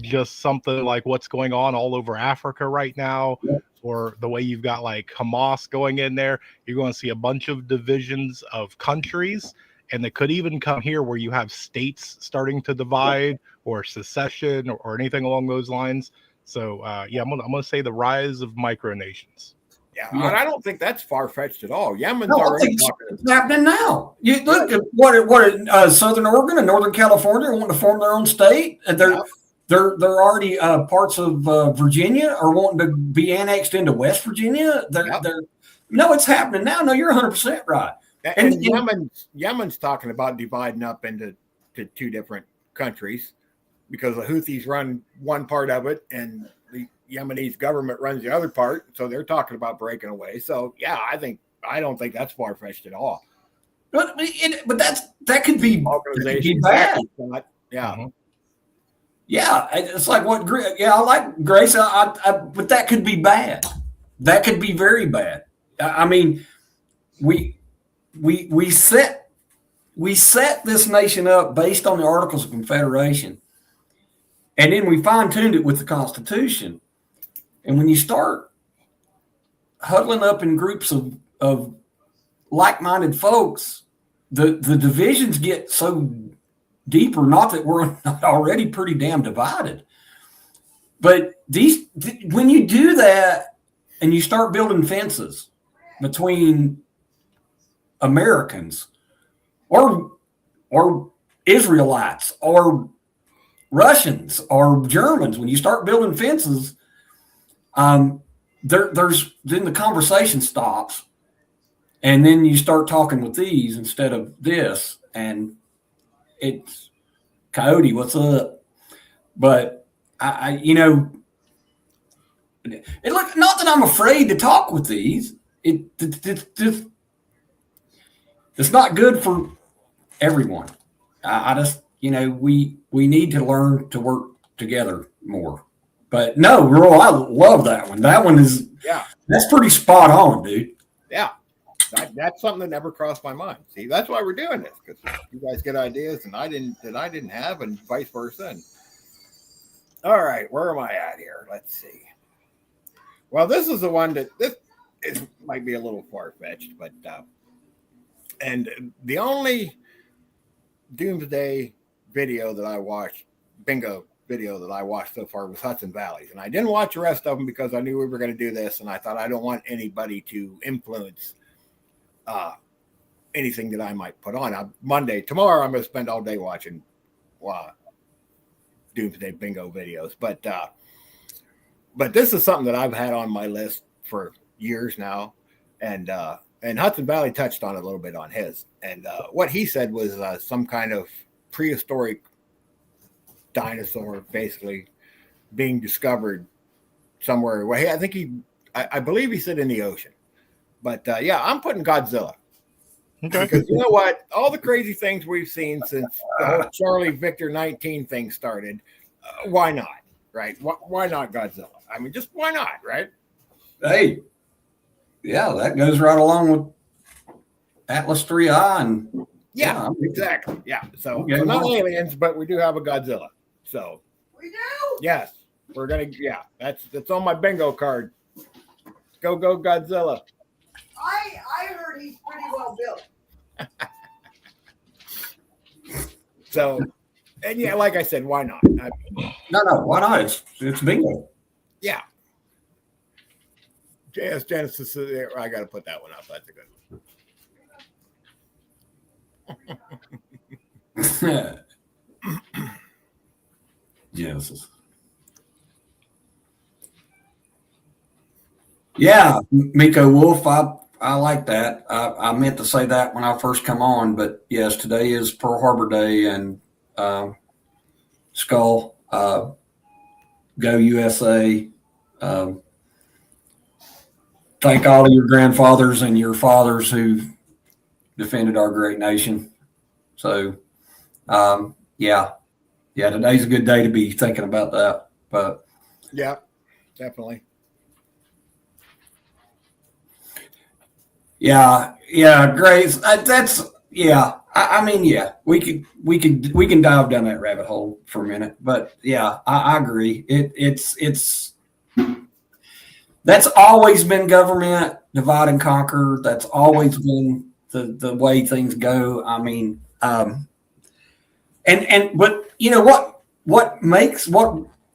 just something like what's going on all over Africa right now, or the way you've got like Hamas going in there, you're going to see a bunch of divisions of countries. And it could even come here where you have states starting to divide or secession or anything along those lines. So, I'm gonna say the rise of micronations. Yeah, and I don't think that's far-fetched at all. Yemen's already happening now. You look at what Southern Oregon and Northern California are wanting to form their own state. They're already parts of Virginia are wanting to be annexed into West Virginia. It's happening now. No, you're 100% right. And Yemen's talking about dividing up into two different countries because the Houthis run one part of it and the Yemenese government runs the other part. So they're talking about breaking away. So yeah, I don't think that's far fetched at all. But that could be bad. Yeah. Mm-hmm. Yeah, it's like what. Yeah, I like Grace. But that could be bad. That could be very bad. I mean, we set this nation up based on the Articles of Confederation, and then we fine-tuned it with the Constitution. And when you start huddling up in groups of like-minded folks, the divisions get so deeper. Not that we're not already pretty damn divided, but when you do that and you start building fences between Americans or Israelites or Russians or Germans, when you start building fences, then the conversation stops, and then you start talking with these instead of this, and it's Coyote, what's up? But I it look, not that I'm afraid to talk with these. It's not good for everyone. I just, we need to learn to work together more. But no, Roy, I love that one. That one is, that's pretty spot on, dude. Yeah. That's something that never crossed my mind. See, that's why we're doing this, because you guys get ideas and I didn't have, and vice versa. And all right, where am I at here? Let's see. Well, this is the one that might be a little far fetched, but and the only Doomsday video that I watched, bingo video that I watched so far was Hudson Valley's, and I didn't watch the rest of them because I knew we were going to do this, and I thought I don't want anybody to influence anything that I might put on. Tomorrow I'm going to spend all day watching Doomsday bingo videos, but this is something that I've had on my list for years now, and Hudson Valley touched on it a little bit on his, and what he said was some kind of prehistoric dinosaur basically being discovered somewhere. Well, I think I believe he said in the ocean, but I'm putting Godzilla. Okay. Because you know what? All the crazy things we've seen since the whole Charlie Victor 19 thing started, why not? Right? Why not Godzilla? I mean, just why not? Right? Hey, yeah, that goes right along with Atlas 3I. And exactly. Yeah. So not aliens, but we do have a Godzilla. So we do. Yes, we're gonna. Yeah, that's on my bingo card. Go Godzilla. I heard he's pretty well built. So, and like I said, why not? No, why not? It's bingo. Yeah. JS Genesis, I got to put that one up. That's a good one. Genesis. Yeah, Miko Wolf, I like that. I meant to say that when I first come on, but yes, today is Pearl Harbor Day, and Skull, go USA. Thank all of your grandfathers and your fathers who defended our great nation. So, today's a good day to be thinking about that. But yeah, definitely. Yeah, Grace. We can dive down that rabbit hole for a minute, but yeah, I agree. It's that's always been government divide and conquer. That's always been the way things go. I mean, but you know what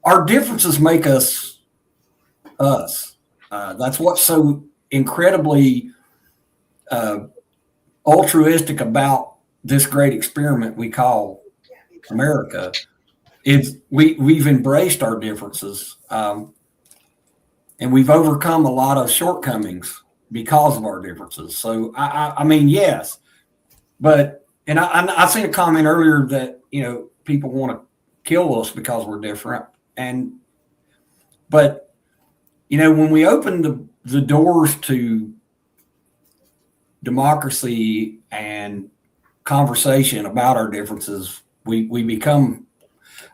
our differences make us us. That's what's so incredibly altruistic about this great experiment we call America. Is we've embraced our differences, and we've overcome a lot of shortcomings because of our differences. So I mean, yes, but I seen a comment earlier that people want to kill us because we're different, but when we open the doors to democracy and conversation about our differences, we become.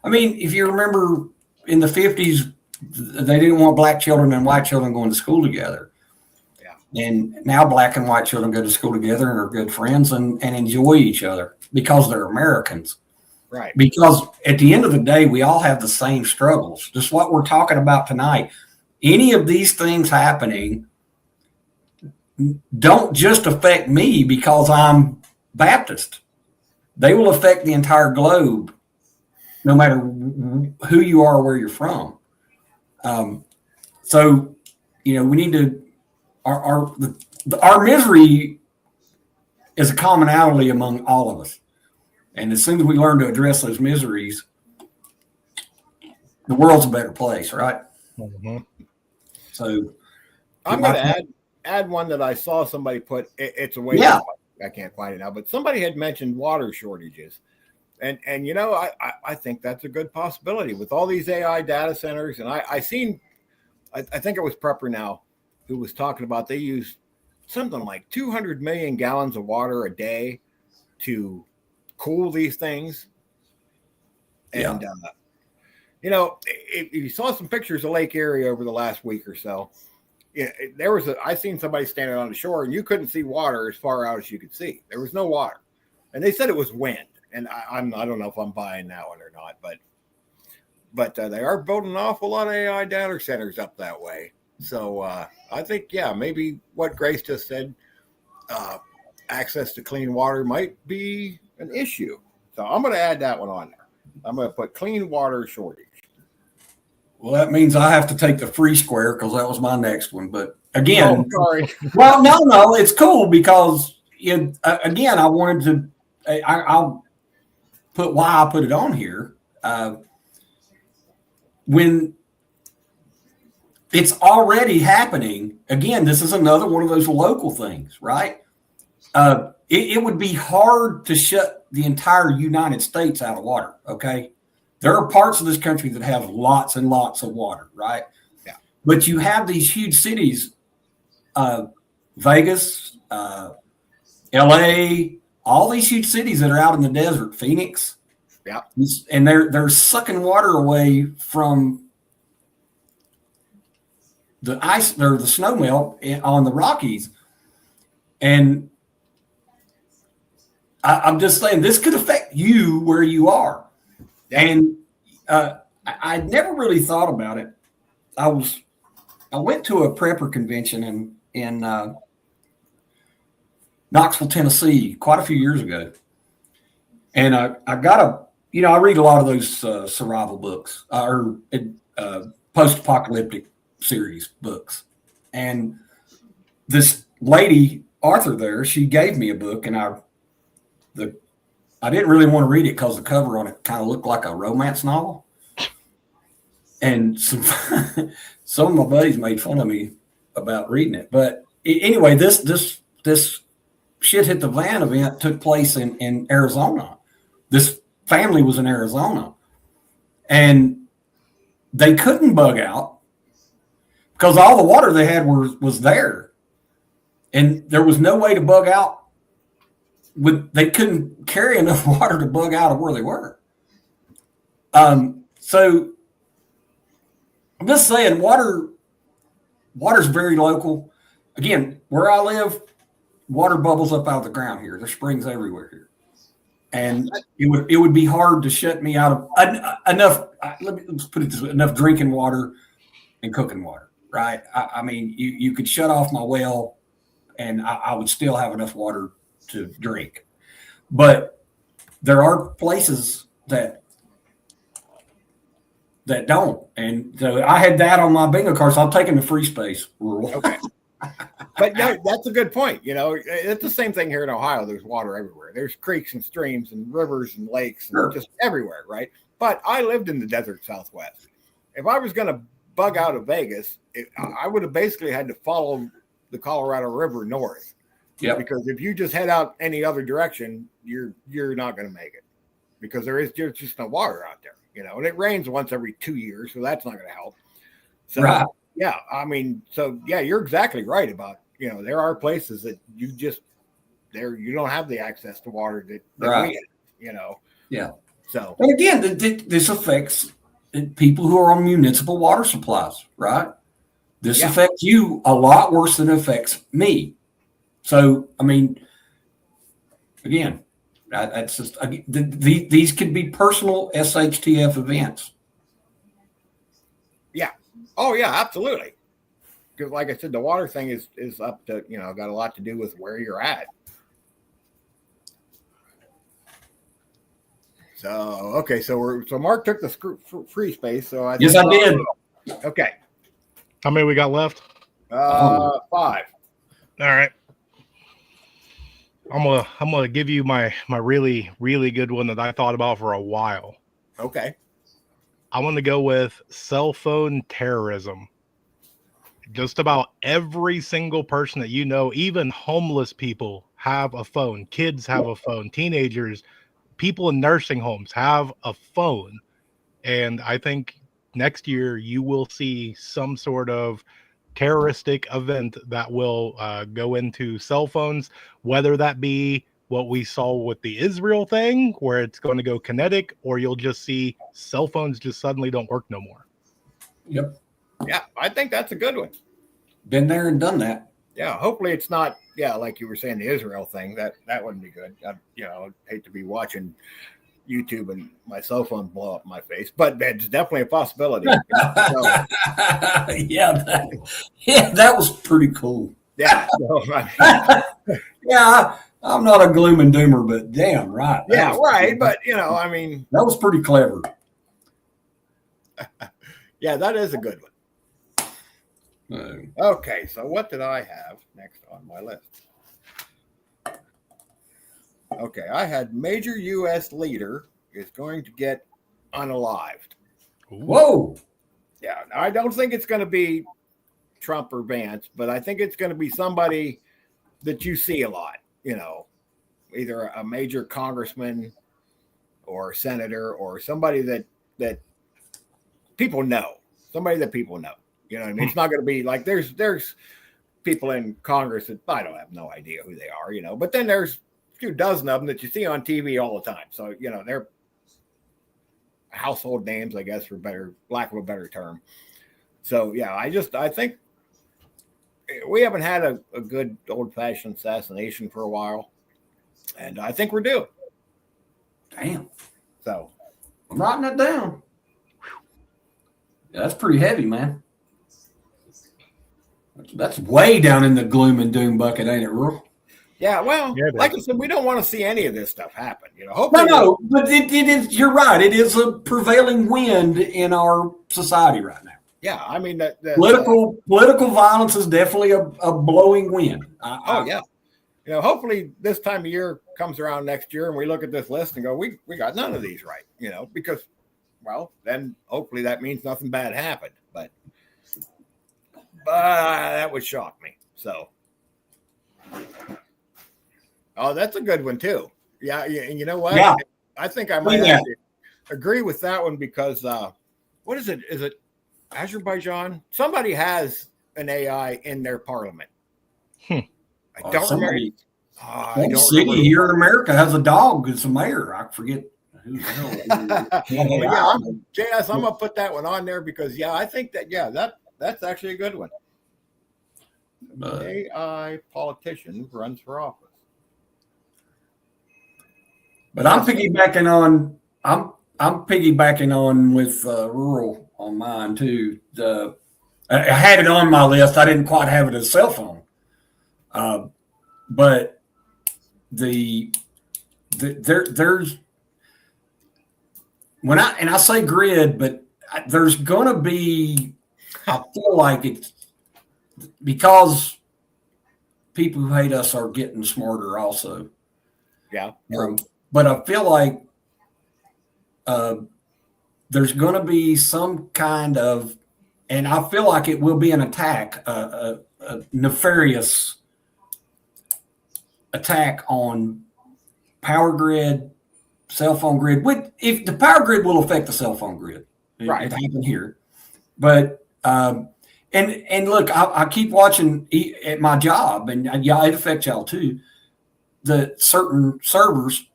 I mean, if you remember in the 50s, they didn't want black children and white children going to school together. Yeah. And now black and white children go to school together and are good friends and enjoy each other because they're Americans. Right. Because at the end of the day, we all have the same struggles. Just what we're talking about tonight. Any of these things happening don't just affect me because I'm Baptist. They will affect the entire globe, no matter who you are or where you're from. So, we need to, our misery is a commonality among all of us. And as soon as we learn to address those miseries, the world's a better place, right? Mm-hmm. So, I'm going to add one that I saw somebody put. It's a way. Yeah. I can't find it now, but somebody had mentioned water shortages. And I think that's a good possibility with all these AI data centers. And I think it was Prepper Now who was talking about they use something like 200 million gallons of water a day to cool these things. And, if you saw some pictures of Lake Erie over the last week or so, I seen somebody standing on the shore and you couldn't see water as far out as you could see. There was no water. And they said it was wind. And I don't know if I'm buying that one or not, but they are building an awful lot of AI data centers up that way. So I think, maybe what Grace just said, access to clean water might be an issue. So I'm going to add that one on there. I'm going to put clean water shortage. Well, that means I have to take the free square because that was my next one. But again, sorry. Well, no, it's cool because again, I wanted to. I'll put why I put it on here. When it's already happening, again, this is another one of those local things, right? It would be hard to shut the entire United States out of water, okay? There are parts of this country that have lots and lots of water, right? Yeah. But you have these huge cities, Vegas, LA, all these huge cities that are out in the desert, Phoenix. Yeah. And they're sucking water away from the ice or the snow melt on the Rockies. And I'm just saying this could affect you where you are. Yeah. And I never really thought about it. I went to a prepper convention in Knoxville, Tennessee, quite a few years ago. And I got I read a lot of those survival books or post-apocalyptic series books. And this lady, Arthur there, she gave me a book and I didn't really want to read it because the cover on it kind of looked like a romance novel. And some of my buddies made fun of me about reading it. But anyway, this shit hit the van event took place in Arizona. This family was in Arizona. And they couldn't bug out because all the water they had was there. And there was no way to bug out. They couldn't carry enough water to bug out of where they were. So I'm just saying water's very local. Again, where I live, water bubbles up out of the ground here. There's springs everywhere here. And it would be hard to shut me out of enough, let's put it this way, enough drinking water and cooking water, right? I mean, you could shut off my well and I would still have enough water to drink. But there are places that don't. And so I had that on my bingo card, so I'm taking the free space rule. Okay. But no, that's a good point. It's the same thing here in Ohio. There's water everywhere. There's creeks and streams and rivers and lakes and just everywhere, right? But I lived in the desert Southwest. If I was going to bug out of Vegas, I would have basically had to follow the Colorado River north. Yeah. Because if you just head out any other direction, you're not going to make it because there's just no water out there, and it rains once every 2 years, so that's not going to help. So, right. Yeah, I mean, you're exactly right about, there are places that you don't have the access to water that right. we have, Yeah. So, and again, this affects people who are on municipal water supplies, right? This affects you a lot worse than it affects me. So, I mean, again, that's just these could be personal SHTF events. Yeah. Oh, yeah, absolutely. Because, like I said, the water thing is up to got a lot to do with where you're at. So okay, so Mark took the free space. So I did. Okay. How many we got left? 5. All right. I'm gonna give you my really, really good one that I thought about for a while. Okay. I want to go with cell phone terrorism. just about every single person that you know, even homeless people, have a phone. Kids have a phone. Teenagers, people in nursing homes have a phone. And I think next year you will see some sort of terroristic event that will go into cell phones, whether that be what we saw with the Israel thing, where it's going to go kinetic, or you'll just see cell phones just suddenly don't work no more. Yep. Yeah, I think that's a good one. Been there and done that. Yeah, hopefully it's not. Yeah, like you were saying, the Israel thing. That wouldn't be good. I'd hate to be watching YouTube and my cell phone blow up in my face, but it's definitely a possibility. So, Yeah, that was pretty cool. yeah, Yeah, I'm not a gloom and doomer, but damn right. Yeah, right. But I mean, that was pretty clever. Yeah, that is a good one. Okay, so what did I have next on my list? Okay, I had major U.S. leader is going to get unalived. Whoa. Yeah, I don't think it's going to be Trump or Vance, but I think it's going to be somebody that you see a lot, either a major congressman or senator or somebody that people know, somebody that people know. You know what I mean? It's not going to be like there's people in Congress that I don't have no idea who they are, but then there's a few dozen of them that you see on TV all the time. So, they're household names, I guess, for lack of a better term. So, yeah, I think we haven't had a good old-fashioned assassination for a while, and I think we're due. Damn. So I'm writing that down. Yeah, that's pretty heavy, man. That's way down in the gloom and doom bucket, ain't it, Rural? Yeah, well, like I said, we don't want to see any of this stuff happen. Hopefully no, but it is. You're right. It is a prevailing wind in our society right now. Yeah, I mean political violence is definitely a blowing wind. Yeah. Hopefully this time of year comes around next year and we look at this list and go, we got none of these right. Because, well, then hopefully that means nothing bad happened. But that would shock me. So. Oh, that's a good one too. Yeah, and you know what? Yeah. I think I might have to agree with that one because what is it? Is it Azerbaijan? Somebody has an AI in their parliament. I don't remember. One city here in America has a dog. It's a mayor. I forget who the hell. JS, I'm gonna put that one on there because I think that's actually a good one. AI politician runs for office. But I'm piggybacking on with Rural on mine too. I had it on my list. I didn't quite have it as a cell phone. But there's when I say grid, but there's going to be, I feel like it's because people who hate us are getting smarter also. Yeah. But I feel like there's going to be some kind of, and I feel like it will be an attack, a nefarious attack on power grid, cell phone grid. If the power grid will affect the cell phone grid, right? It happened here, but and look, I keep watching at my job, and it affects y'all too. The certain servers,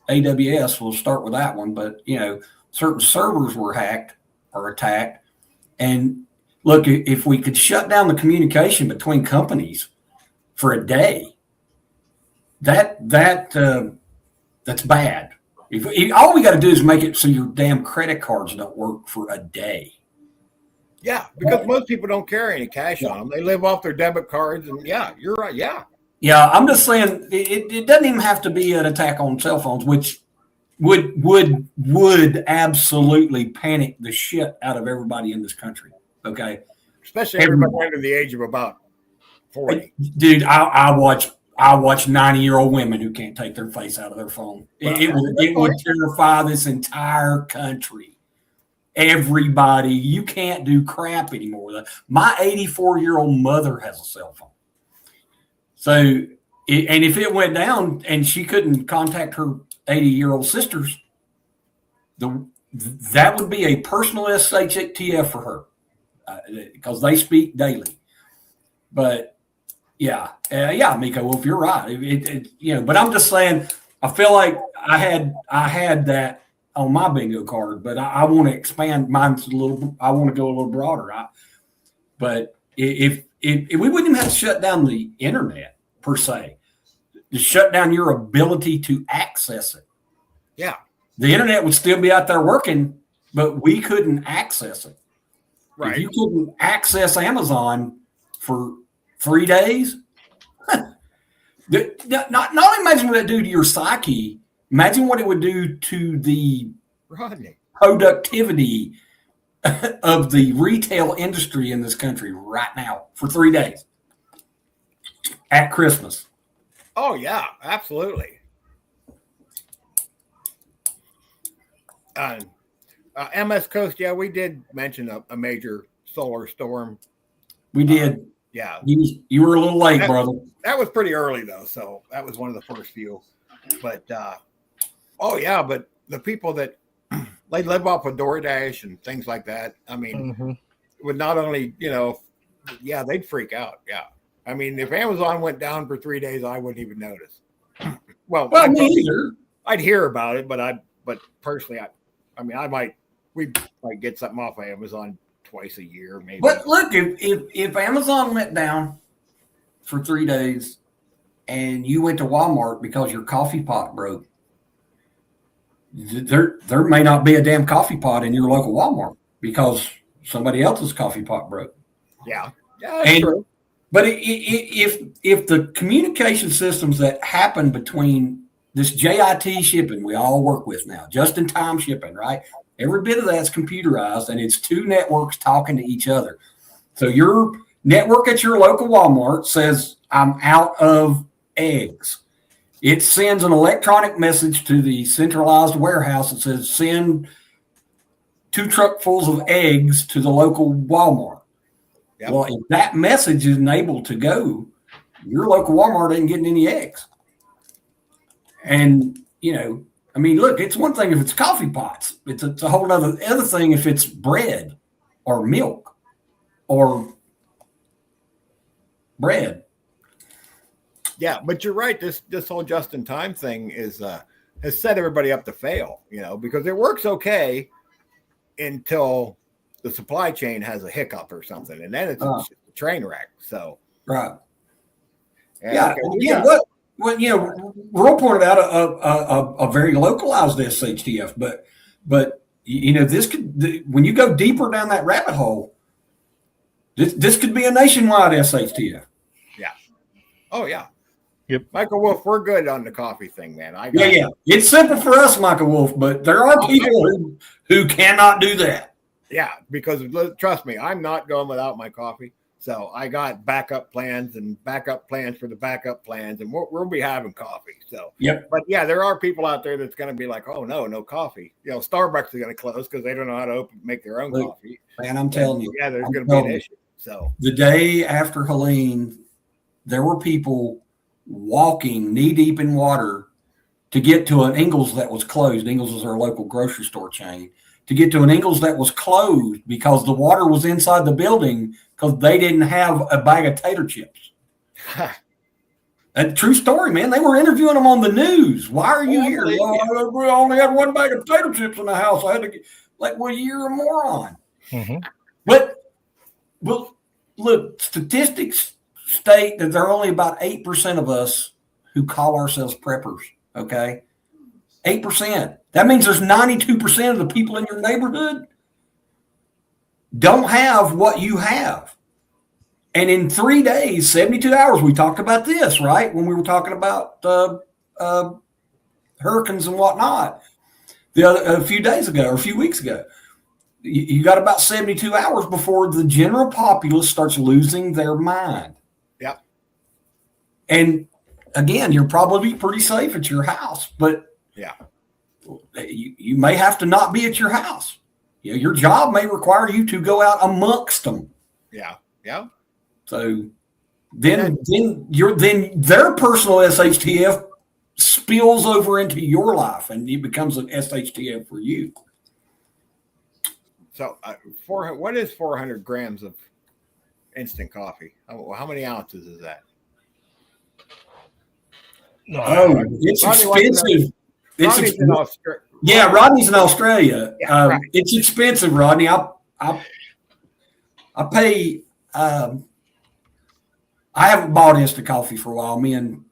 AWS, we'll start with that one, but certain servers were hacked or attacked, and look, if we could shut down the communication between companies for a day. That's bad. All we got to do is make it so your damn credit cards don't work for a day. Yeah, because most people don't carry any cash on them. They live off their debit cards, and you're right. Yeah, I'm just saying it doesn't even have to be an attack on cell phones, which would absolutely panic the shit out of everybody in this country. Okay, especially everybody under the age of about 40. Dude, I watch 90-year-old women who can't take their face out of their phone. It would terrify this entire country. Well, that's the point. It would terrify this entire country. But I think, look, if we could shut down the communication between companies for a day, everybody. You can't do crap anymore. My 84-year-old mother has a cell phone. So, and if it went down and she couldn't contact her 80-year-old sisters, that would be a personal SHTF for her because they speak daily. But yeah, Miko Wolf, you're right. But I'm just saying, I feel like I had that on my bingo card, but I want to expand mine's a little. I want to go a little broader. But if we wouldn't even have to shut down the internet per se, to shut down your ability to access it. Yeah. The internet would still be out there working, but we couldn't access it. Right. If you couldn't access Amazon for 3 days, not imagine what it would do to your psyche. Imagine what it would do to the Rodney productivity of the retail industry in this country right now for 3 days at Christmas. Oh, yeah, absolutely. MS Coast, yeah, we did mention a major solar storm. We did. Yeah. You were a little late, brother. That was pretty early, though, so that was one of the first few. But, oh, yeah, but the people that they live off of DoorDash and things like that, I mean, would not only, they'd freak out, yeah. I mean, if Amazon went down for 3 days, I wouldn't even notice. Well, me either. I'd hear about it, but personally, we might get something off of Amazon twice a year, maybe. But look, if Amazon went down for 3 days and you went to Walmart because your coffee pot broke, there may not be a damn coffee pot in your local Walmart because somebody else's coffee pot broke. Yeah, that's true. But if the communication systems that happen between this JIT shipping we all work with now, just-in-time shipping, right? Every bit of that's computerized, and it's two networks talking to each other. So your network at your local Walmart says, I'm out of eggs. It sends an electronic message to the centralized warehouse that says, send 2 truckfuls of eggs to the local Walmart. Yep. Well, if that message isn't able to go, your local Walmart ain't getting any eggs. And, look, it's one thing if it's coffee pots. It's a whole other thing if it's bread or milk or bread. Yeah, but you're right. This whole just-in-time thing has set everybody up to fail, because it works okay until the supply chain has a hiccup or something, and then it's a train wreck. So right. Yeah. Roy pointed out a very localized SHTF, but this could, when you go deeper down that rabbit hole, this could be a nationwide SHTF. Yeah. Oh yeah. Yep. Michael Wolf, we're good on the coffee thing, man. Yeah. It's simple for us, Michael Wolf, but there are people who cannot do that. Yeah, because trust me, I'm not going without my coffee. So I got backup plans and backup plans for the backup plans, and we'll be having coffee. So, yep. But yeah, there are people out there that's going to be like, oh no coffee. Starbucks is going to close because they don't know how to make their own coffee. Man, I'm telling you, yeah, there's going to be an issue. So the day after Helene, there were people walking knee deep in water to get to an Ingles that was closed. Ingles is our local grocery store chain. To get to an Ingles that was closed because the water was inside the building because they didn't have a bag of tater chips. A true story, man. They were interviewing them on the news. Why are you here? Well, we only had one bag of tater chips in the house. I had to get, you're a moron. Mm-hmm. But look, statistics state that there are only about 8% of us who call ourselves preppers, okay? 8%. That means there's 92% of the people in your neighborhood don't have what you have. And in 3 days, 72 hours, we talked about this, right? When we were talking about hurricanes and whatnot a few days ago or a few weeks ago. You got about 72 hours before the general populace starts losing their mind. Yeah. And again, you're probably pretty safe at your house, but yeah, you may have to not be at your house. your job may require you to go out amongst them. Yeah. Yeah. So then their personal SHTF spills over into your life, and it becomes an SHTF for you. So, what is 400 grams of instant coffee? How many ounces is that? No, It's expensive. Rodney's in Australia. Yeah, Rodney's in Australia. Yeah, right. It's expensive, Rodney. I pay. I haven't bought instant coffee for a while. Me and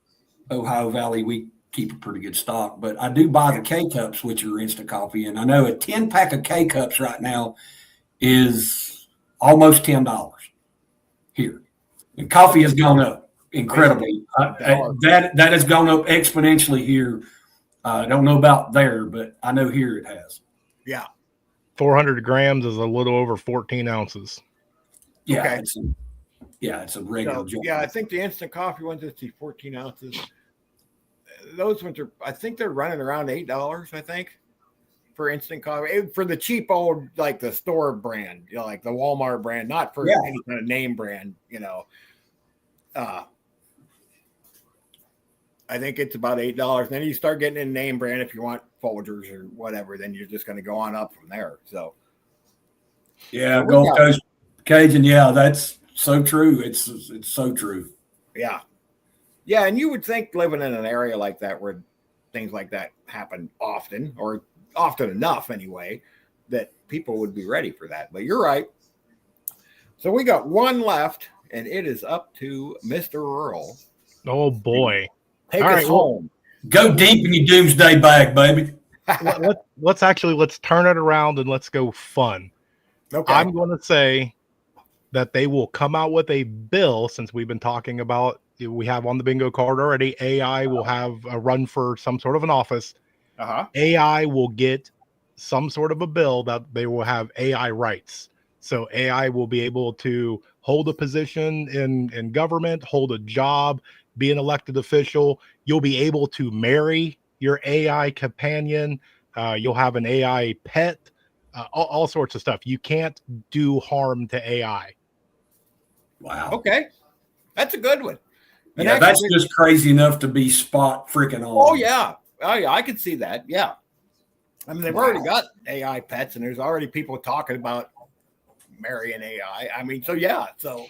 Ohio Valley, we keep a pretty good stock, but I do buy the K cups, which are instant coffee, and I know a 10-pack of K cups right now is almost $10 here. And coffee has gone up incredibly. That has gone up exponentially here. I don't know about there, but I know here it has. Yeah. 400 grams is a little over 14 ounces. Yeah. Okay. It's a regular job. Yeah, I think the instant coffee ones, it's 14 ounces. Those ones are, I think they're running around $8, I think, for instant coffee. For the cheap old, like the store brand, like the Walmart brand, not for any kind of name brand, I think it's about $8. Then you start getting in name brand if you want Folgers or whatever, then you're just going to go on up from there. So, yeah, Gulf Coast Cajun. Yeah, that's so true. It's so true. Yeah. Yeah. And you would think living in an area like that where things like that happen often, or often enough anyway, that people would be ready for that. But you're right. So we got one left, and it is up to Mr. Earl. Oh, boy. Take us home. Go deep in your doomsday bag, baby. Let's turn it around and let's go fun. Okay. I'm going to say that they will come out with a bill, since we've been talking about, we have on the bingo card already, AI will have a run for some sort of an office. AI will get some sort of a bill that they will have AI rights. So AI will be able to hold a position in government, hold a job, be an elected official. You'll be able to marry your AI companion. You'll have an AI pet, all sorts of stuff. You can't do harm to AI. Wow. Okay. That's a good one. And yeah, that's just crazy enough to be spot freaking on. Oh, yeah. I could see that. Yeah. I mean, they've already got AI pets, and there's already people talking about marrying AI. I mean, so yeah. So,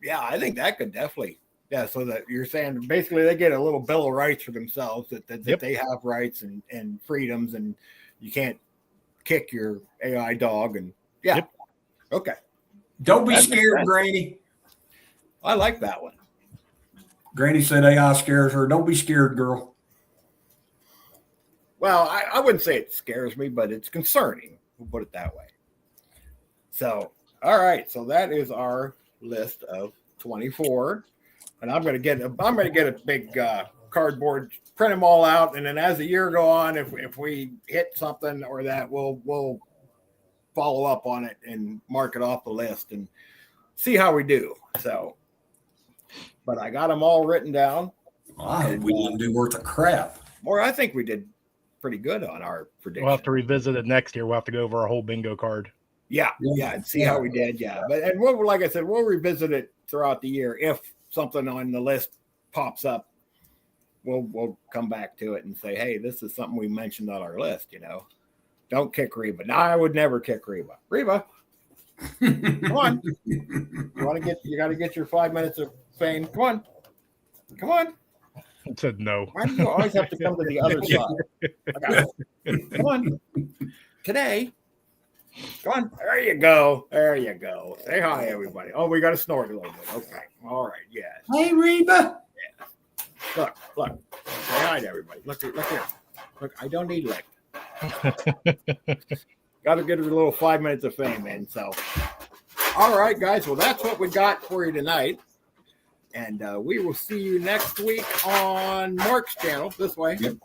yeah, I think that could definitely. Yeah, so that you're saying basically they get a little bill of rights for themselves, that they have rights and freedoms, and you can't kick your AI dog. And okay. Don't be scared, Granny. I like that one. Granny said AI scares her. Don't be scared, girl. Well, I wouldn't say it scares me, but it's concerning. We'll put it that way. So, all right. So that is our list of 24. And I'm going to get a big cardboard, print them all out, and then as the year go on, if we hit something or that, we'll follow up on it and mark it off the list and see how we do. So, but I got them all written down. I hope we didn't do worth of crap. Or I think we did pretty good on our prediction. We'll have to revisit it next year. We'll have to go over our whole bingo card. Yeah, and see how we did. Yeah, but like I said, we'll revisit it throughout the year if something on the list pops up. We'll come back to it and say, hey, this is something we mentioned on our list. Don't kick Reba. No, I would never kick Reba. Reba, come on. You got to get your 5 minutes of fame. Come on. I said no. Why do you always have to come to the other side? Okay. Come on. Today. Come on. There you go. Say hi, everybody. Oh, we got to snort a little bit. Okay. All right. Yes. Hey, Reba. Yeah. Look. Say hi to everybody. Look here. Look, I don't need lick. Got to get a little 5 minutes of fame in. So, all right, guys. Well, that's what we got for you tonight. And we will see you next week on Mark's channel this way. Yep.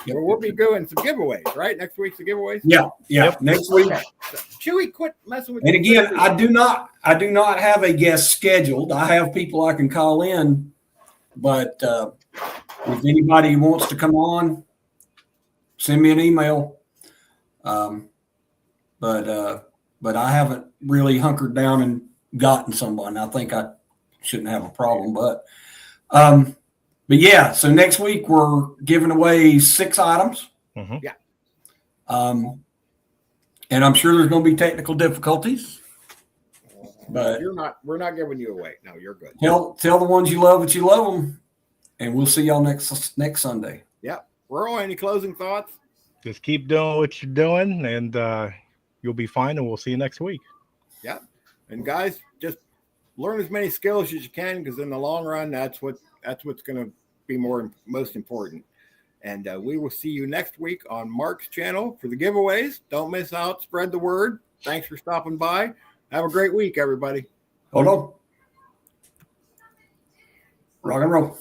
Where we'll be doing some giveaways, right? Next week's the giveaways? Yeah. Yep. Next week. Okay. So, Chewy, quit messing with And again, I do not have a guest scheduled. I have people I can call in, but if anybody wants to come on, send me an email. but I haven't really hunkered down and gotten someone. I think I shouldn't have a problem, but yeah. So next week we're giving away 6 items. Mm-hmm. Yeah. And I'm sure there's going to be technical difficulties, but we're not giving you away. No, you're good. Tell the ones you love that you love them, and we'll see y'all next Sunday. Yeah. Roy, any closing thoughts? Just keep doing what you're doing, and you'll be fine. And we'll see you next week. Yeah. And guys, just learn as many skills as you can, because in the long run, that's what's going to be most important. And we will see you next week on Mark's channel for the giveaways. Don't miss out. Spread the word. Thanks for stopping by. Have a great week, everybody. Hold on. Rock and roll.